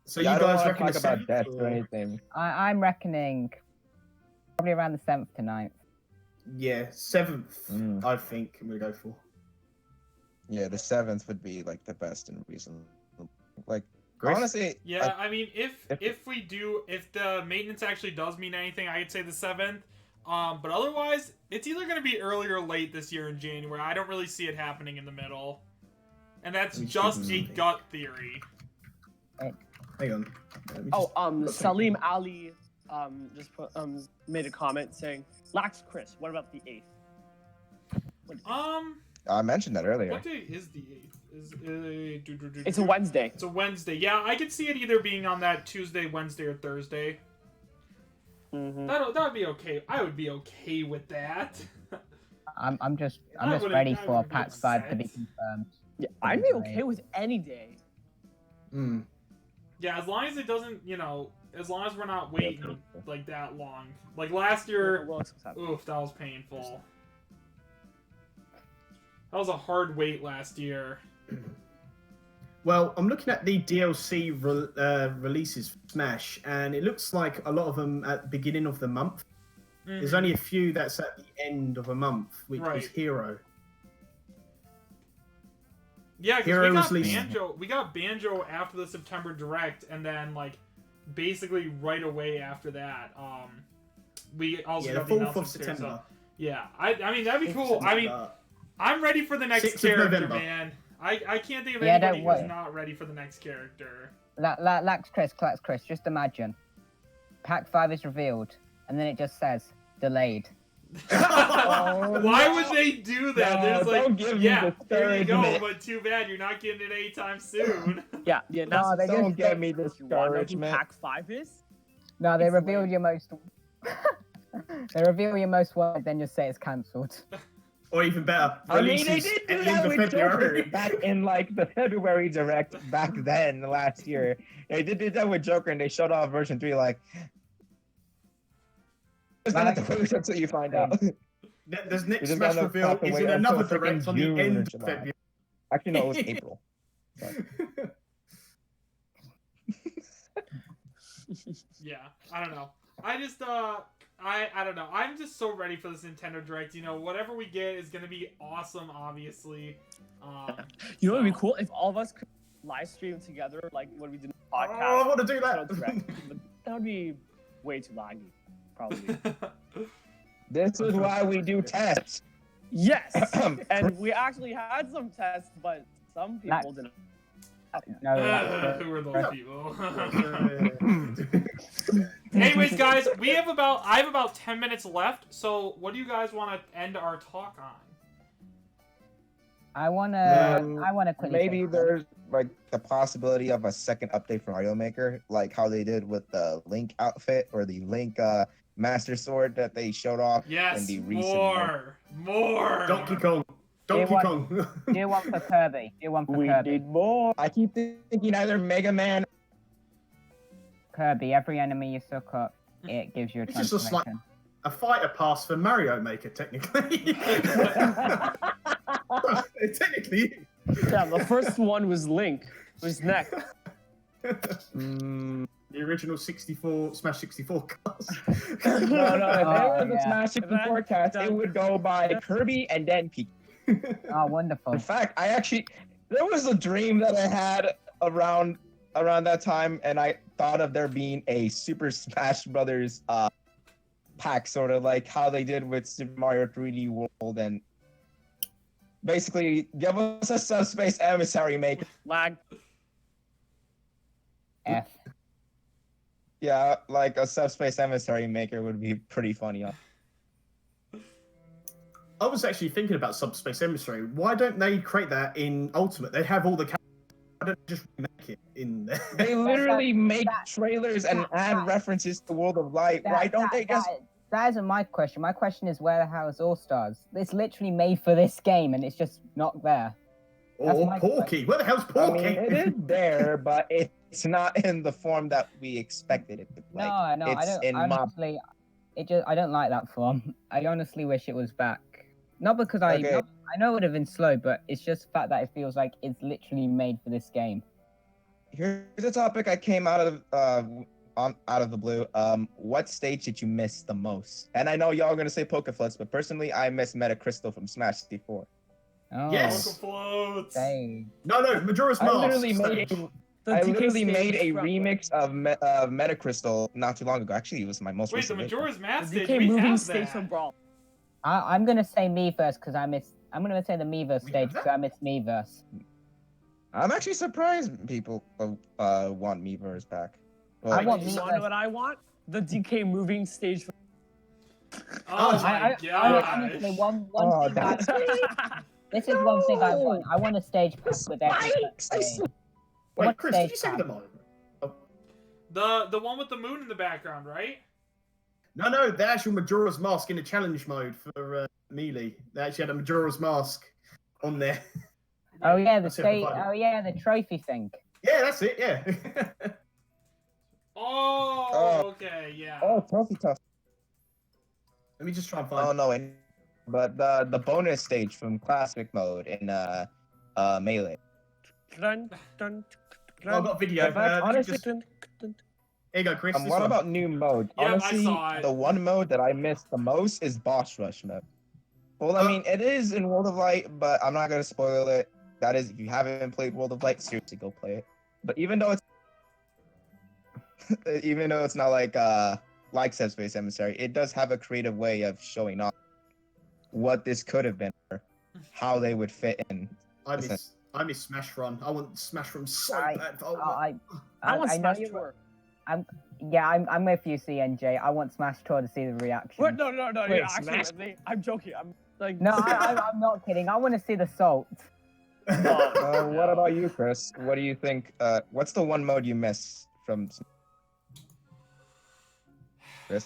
So Yeah, you I don't guys wanna reckon talk the about 7th, death or- or anything. I'm reckoning probably around the 7th to 9th. Yeah, 7th. Mm. I think I'm gonna go for. Yeah, the 7th would be like the best and reason. Like, Chris? Honestly, Yeah, I mean, if the maintenance actually does mean anything, I'd say the 7th. But otherwise, it's either going to be early or late this year in January. I don't really see it happening in the middle. And that's just a gut theory. Hang on. Salim Ali just made a comment saying, "Lax Chris, what about the 8th?" I mentioned that earlier. What day is the 8th? It's a Wednesday. It's a Wednesday. Yeah, I could see it either being on that Tuesday, Wednesday, or Thursday. That would be okay. I would be okay with that. I'm just ready for PAX 5 to be confirmed. Yeah, I'd be okay with any day. Yeah, as long as it doesn't, as long as we're not waiting like that long. Like last year, oof, that was painful. That was a hard wait last year. Well, I'm looking at the DLC releases for Smash, and it looks like a lot of them at the beginning of the month. There's only a few that's at the end of a month, which was Hero. Yeah, because we got Banjo after the September Direct, and then like basically right away after that, we also got the 4th of September. September. Yeah, I mean that'd be cool. I mean, I'm ready for the next character, man. I can't think of anybody who's not ready for the next character. Lax Chris, just imagine. Pack 5 is revealed, and then it just says, delayed. Why would they do that? They're just don't give me there you go, discouragement. but too bad you're not getting it anytime soon. Yeah, No, they don't give me discouragement. Pack 5 is? No, they reveal your most... they reveal your most wanted, then just say it's cancelled. Or even better, I mean, they releases did do at the that end of with Joker February. back in like the February Direct back then last year. They did do that with Joker, and they showed off version 3 like. Just gonna have to wait until you find out. There's next just Smash gotta reveal have to is wait in until another freaking direct on the June or end of July. February. Actually, no, it was April. Sorry. Yeah, I don't know. I just I don't know. I'm just so ready for this Nintendo Direct. Whatever we get is gonna be awesome, obviously. You know what would be cool if all of us could live stream together, like when we did the podcast. Oh, I want to do that. That would be way too laggy, probably. This is why we do tests. Yes, and we actually had some tests, but some people didn't. Who are those people? Anyways, guys, I have about 10 minutes left. So, what do you guys want to end our talk on? I wanna quickly. Maybe there's like the possibility of a second update for Mario Maker, like how they did with the Link outfit or the Link Master Sword that they showed off in the recent. More. Donkey Kong. Do one for Kirby. We need more. I keep thinking either Mega Man. Kirby. Every enemy you suck up, it gives you a It's just transformation. like a fighter pass for Mario Maker, technically. Technically. Yeah, the first one was Link. Who's next? The original 64 Smash 64 cast. No, if there was a yeah. Smash 64 cast, it would go by Kirby and then Pikachu. Oh, wonderful. In fact, there was a dream that I had around that time, and I thought of there being a Super Smash Brothers pack, sort of like how they did with Super Mario 3D World, and basically give us a Subspace Emissary Maker. Lag. F. Yeah, like a Subspace Emissary Maker would be pretty funny. I was actually thinking about Subspace Emissary. Why don't they create that in Ultimate? They have all the characters. Why don't they just make it in there? They literally make trailers and add references to World of Light. Why don't they just... That isn't my question. My question is, where the hell is All Stars? It's literally made for this game, and it's just not there. Or Porky. Where the hell's Porky? I mean, it is there, but it's not in the form that we expected it to. Like, No, I don't. Honestly, I don't like that form. I honestly wish it was back. Not because I know it would have been slow, but it's just the fact that it feels like it's literally made for this game. Here's a topic I came out of the blue. What stage did you miss the most? And I know y'all are gonna say Pokeflux, but personally, I miss Metacrystal from Smash 64. Oh, Yes. Floats. dang. No, Majora's I Mask. literally made I DK literally stage made a from- remix of Metacrystal not too long ago. Actually, it was my most Wait, the recent. Majora's Mask The stage. DK We moving have stage that. from Brawl. I'm gonna say Miiverse because I miss. I'm gonna say the Miiverse We stage have that? because I miss Miiverse. I'm actually surprised people want Miiverse back. Well, I want You Miiverse. wanna know what I want? The DK moving stage. From... Oh my god. Honestly, one Oh, thing. that's This is one thing I want. No! I want a stage pack with every Spikes! I cutscene. Wait, What Chris, did stage you say pack? the mode? The one with the moon in the background, right? No, the actual Majora's Mask in the challenge mode for Melee. They actually had a Majora's Mask on there. Oh yeah, the That's it, stage. provided. Oh yeah, the trophy thing. Yeah, that's it. Yeah. Oh, okay, yeah. Oh, trophy tough. Let me just try and find. Oh no, but the bonus stage from classic mode in Melee. Dun, dun, Oh, I've got video. But honestly, Just... Here you go, Chris. this what one. about new mode? Yep, I Honestly, saw it. the one mode that I missed the most is boss rush mode. Well, I mean, it is in World of Light, but I'm not gonna spoil it. That is, if you haven't played World of Light, seriously go play it. But even though it's not like Subspace Emissary, it does have a creative way of showing off what this could have been, or how they would fit in. I miss Smash Run. I want Smash Run so I- bad. Oh, I I want know Smash you. Tour. Yeah, I'm with you, CNJ. I want Smash Tour to see the reaction. What? No, Wait, you're actually Smash- with me. I'm joking. I'm like. No, I'm not kidding. I want to see the salt. What about you, Chris? What do you think? What's the one mode you miss from Chris?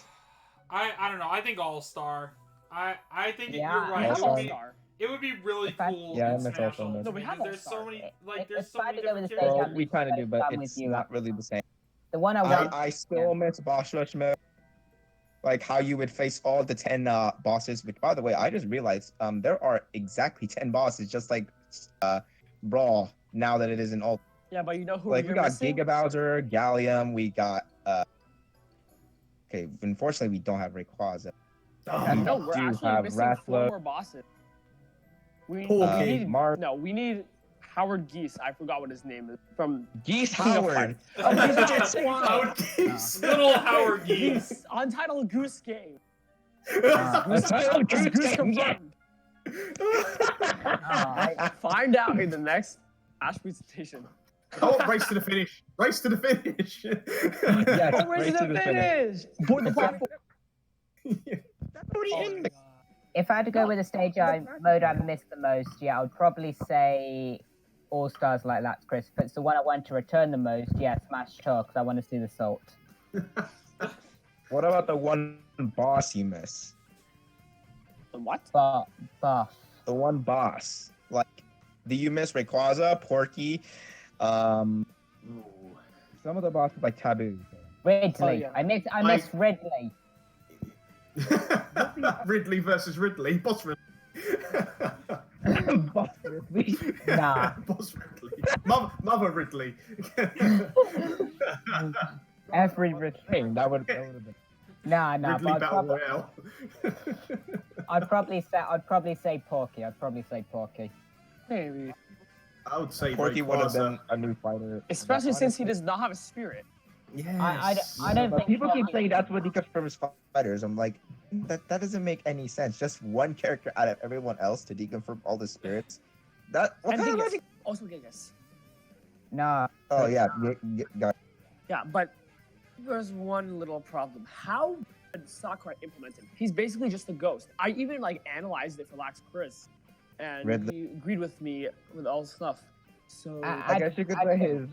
I don't know. I think All Star. I think Yeah, you're We right. have All-Star. All-Star. It would be really If I- cool. Yeah, I in miss Smash All-Star. Ultimate No, we have because there's so All-Star. many If there's so I many had to go with different the characters. stage, Well, we kind of do, but I'm with it's you. not really the same. The one I want. I still miss boss rush mode. Like how you would face all the 10 bosses, which by the way, I just realized there are exactly 10 bosses, just like Brawl, now that it is in all. Yeah, but you know who Like you're we got missing? Giga Bowser, Gallium, we got okay, unfortunately we don't have Rayquaza. Oh, No, we're do actually have missing 4 Rathlo. more bosses. We Porky. need Mark. no, we need Howard Geese. I forgot what his name is from Geese King of Howard. Fighters. Howard Geese. Little Howard Geese. Geese, Untitled Goose Game. Untitled Goose Goose Game, yeah. confirmed. Find out in the next Ash presentation. Oh, race to the finish. Race to the finish. Yes, Oh, where's race to the the finish? Board the platform. Oh, If I had to go with a stage mode I missed the most, yeah, I would probably say All Stars like that's Chris. But it's the one I want to return the most, yeah, Smash Tour because I want to see the salt. What about the one boss you miss? What? But buff. The one boss. Like, do you miss Rayquaza, Porky? Some of the bosses like Taboo. Ridley. Oh, yeah. I miss Ridley. Ridley versus Ridley. Boss Ridley. Boss Ridley. Nah. Boss Ridley. Mother Ridley. Every Ridley. Hey, that would have been. Nah. Ridley But Battle Royale. I'd probably say Porky. Maybe. I would say Porky would have Rayquaza. been a new fighter. Especially since he does not have a spirit. Yes. I don't But think people keep Porky- saying that's what he confirms fighters. I'm like, that doesn't make any sense. Just one character out of everyone else to deconfirm all the spirits. What And kind of Gigas. logic? Also Gigas. Nah. Oh yeah, Yeah, but there's one little problem. How did Sakurai implement him? He's basically just a ghost. I even analyzed it for Lax Chris, and Ridley. he agreed with me with all stuff. So I guess you could I'd say say- his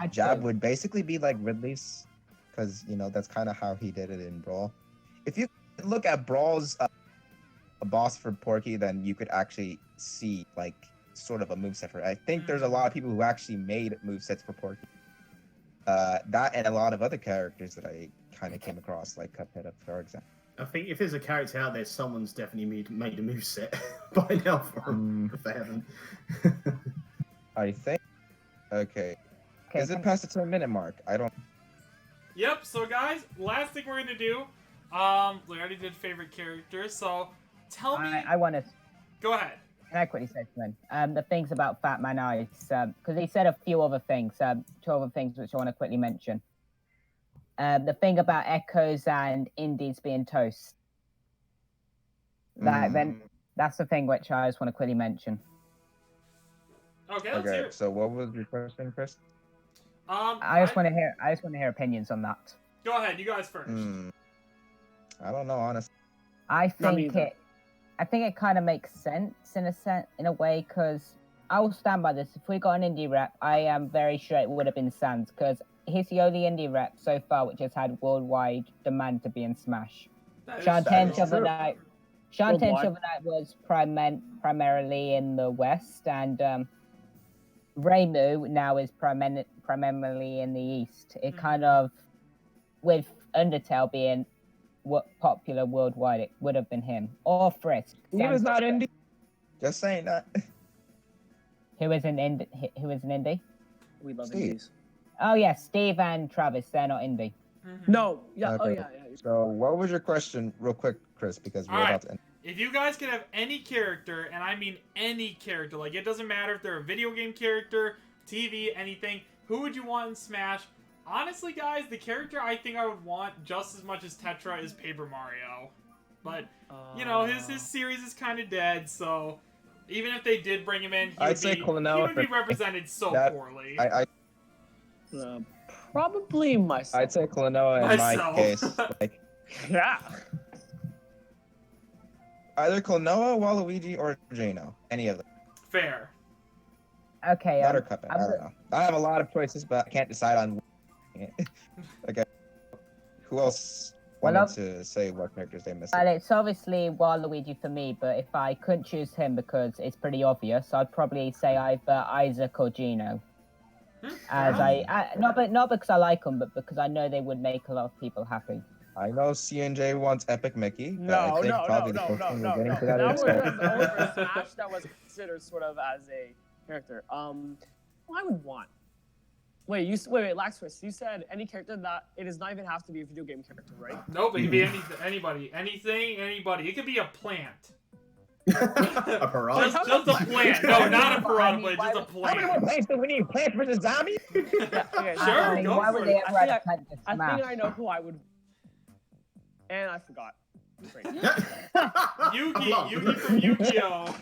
I'd jab say- would basically be like Ridley's, because that's kind of how he did it in Brawl. If you look at Brawl's a boss for Porky, then you could actually see sort of a moveset for it. I think there's a lot of people who actually made movesets for Porky. That and a lot of other characters that I kind of came across, like Cuphead, for example. I think if there's a character out there, someone's definitely made a moveset by now for him, if they haven't. I think. Okay. Okay, Is it past the 10-minute mark? I don't. Yep, so guys, last thing we're gonna do, we already did favorite characters, so tell me I want to. go ahead. Can I quickly say something? The things about Fat Man Ice, because he said a few other things, 2 other things which I want to quickly mention. The thing about Echoes and Indies being toast. Then that's the thing which I just want to quickly mention. Okay, let's hear it. So what was your question, Chris? I just want to hear opinions on that. Go ahead, you guys first. I don't know, honestly. I think it kind of makes sense in a way, because I will stand by this. If we got an indie rep, I am very sure it would have been Sans, because he's the only indie rep so far which has had worldwide demand to be in Smash. Shantae Shovel Knight was primarily in the West, and Reimu now is primarily in the East. It kind of, with Undertale being popular worldwide, it would have been him or Frisk. He was not indie. Just saying that. Who is an indie? We love Steve. indies. Oh yeah, Steve and Travis. They're not indie. No. Yeah. Okay. Oh yeah. So what was your question, real quick, Chris? Because we're about to end. If you guys could have any character, and I mean any character, like it doesn't matter if they're a video game character, TV, anything, who would you want in Smash? Honestly, guys, the character I think I would want just as much as Tetra is Paper Mario. But, you know, his series is kind of dead, so even if they did bring him in, he would be represented so poorly. Probably myself. I'd say Klonoa in my case. Like, yeah. Either Klonoa, Waluigi, or Jano. Any of them. Fair. Okay. Buttercup. I don't know. I have a lot of choices, but I can't decide on. Okay. Who else wanted to say what characters they missed? Well, it's obviously Waluigi for me, but if I couldn't choose him because it's pretty obvious, I'd probably say either Isaac or Gino. Not because I like them, but because I know they would make a lot of people happy. I know CNJ wants Epic Mickey. No. That was over Smash. That was considered sort of as a character. I would want. Wait, Laxfist, you said any character that it does not even have to be a video game character, right? Nope, it can be anybody. It could be a plant. A piranha? Just a plant. No, not a piranha, but just a plant. How many more plants do we need? Plant versus zombie? Okay, Sure, go why for would it. they ever have a plant to I Smash? think I know who I would. And I forgot. Great. Yugi from Yu-Gi-Oh!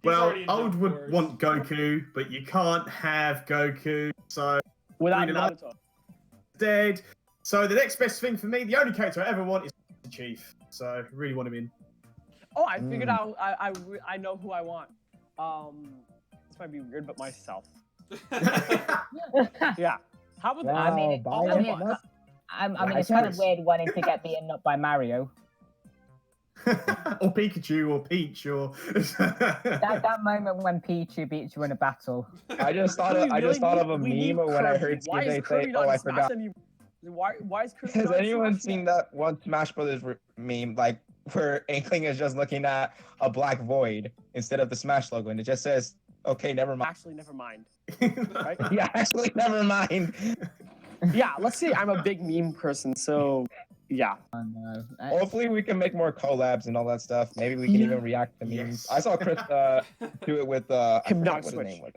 Well, I would want Goku, but you can't have Goku, so Without Naruto. dead. So the next best thing for me, the only character I ever want is the Chief. So I really want him in. Oh, I figured out. I know who I want. This might be weird, but myself. Yeah. How about that? I mean, it's kind of weird wanting to get beaten up by Mario. Or Pikachu, or Peach, or that moment when Pichu beats you in a battle. I just thought of a meme when I heard CJ say, "Oh, I forgot." Why is Kirby? Has anyone seen that one Smash Brothers meme, like where Inkling is just looking at a black void instead of the Smash logo, and it just says, "Okay, never mind." Actually, never mind. Right? Yeah, actually, never mind. Yeah, let's see. I'm a big meme person, so yeah. Hopefully, we can make more collabs and all that stuff. Maybe we can even react to memes. I saw Chris do it with I forgot what his name was.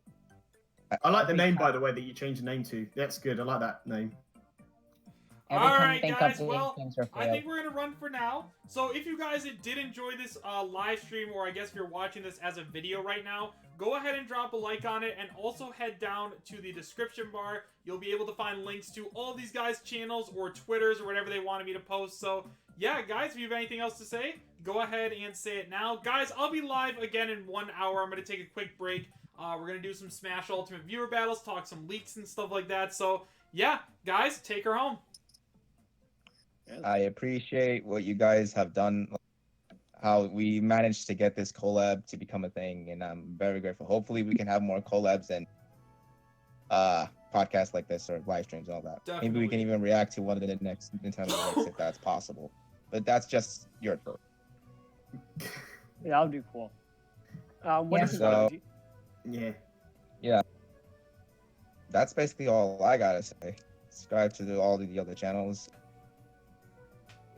I like the name, by the way, that you changed the name to. That's good. I like that name. Alright guys, well, I think we're going to run for now. So if you guys did enjoy this live stream, or I guess if you're watching this as a video right now, go ahead and drop a like on it, and also head down to the description bar. You'll be able to find links to all these guys' channels or Twitters or whatever they wanted me to post. So yeah, guys, if you have anything else to say, go ahead and say it now. Guys, I'll be live again in 1 hour. I'm going to take a quick break. We're going to do some Smash Ultimate Viewer battles, talk some leaks and stuff like that. So yeah, guys, take her home. I appreciate what you guys have done, how we managed to get this collab to become a thing, and I'm very grateful. Hopefully we can have more collabs and podcasts like this or live streams and all that. Definitely. Maybe we can even react to one of the next Nintendo Directs if that's possible. But that's just your thought. Yeah, that'll be cool. What is Yeah. That's basically all I gotta say. Subscribe to all the other channels.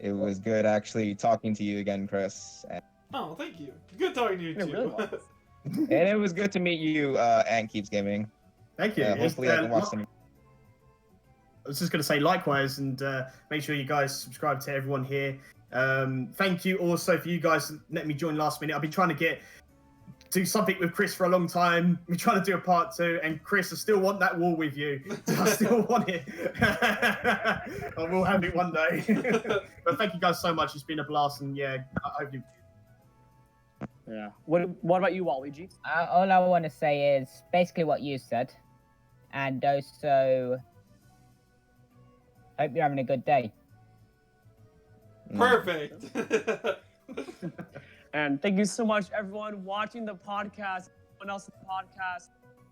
It was good actually talking to you again, Chris. And Oh, thank you. Good talking to you It too. really was. And it was good to meet you, Antkeepsgaming. Thank you. Hopefully I can watch some. I was just going to say likewise, and make sure you guys subscribe to everyone here. Thank you also for you guys letting me join last minute. I've been trying to do something with Chris for a long time. We're trying to do a part 2, and Chris, I still want that war with you. I still want it. I will have it one day. But thank you guys so much. It's been a blast, and yeah, I hope you. Yeah. What about you, Waluigi? All I want to say is basically what you said, and also hope you're having a good day. Perfect. And thank you so much, everyone watching the podcast, everyone else in the podcast.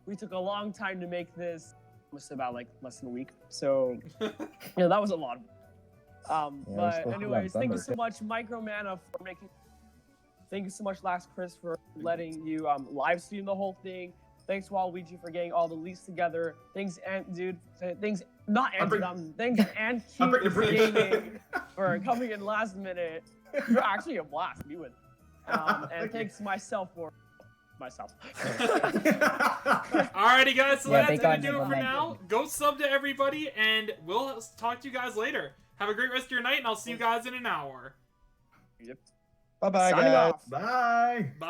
We took a long time to make this, almost about like less than a week. So, yeah, that was a lot. But anyways, thank you so much, Micromana, for making. Thank you so much, Last Chris, for letting you live stream the whole thing. Thanks, Waluigi, for getting all the leaks together. Thanks, Thanks, Antkeepsgaming for coming in last minute. You're actually a blast. You would. And thanks myself for myself. Alrighty, guys. So Yeah, that's gonna do it for momentum. now. Go sub to everybody, and we'll talk to you guys later. Have a great rest of your night, and I'll see you guys in an hour. Yep. Bye bye, Signing guys. off. Bye. Bye.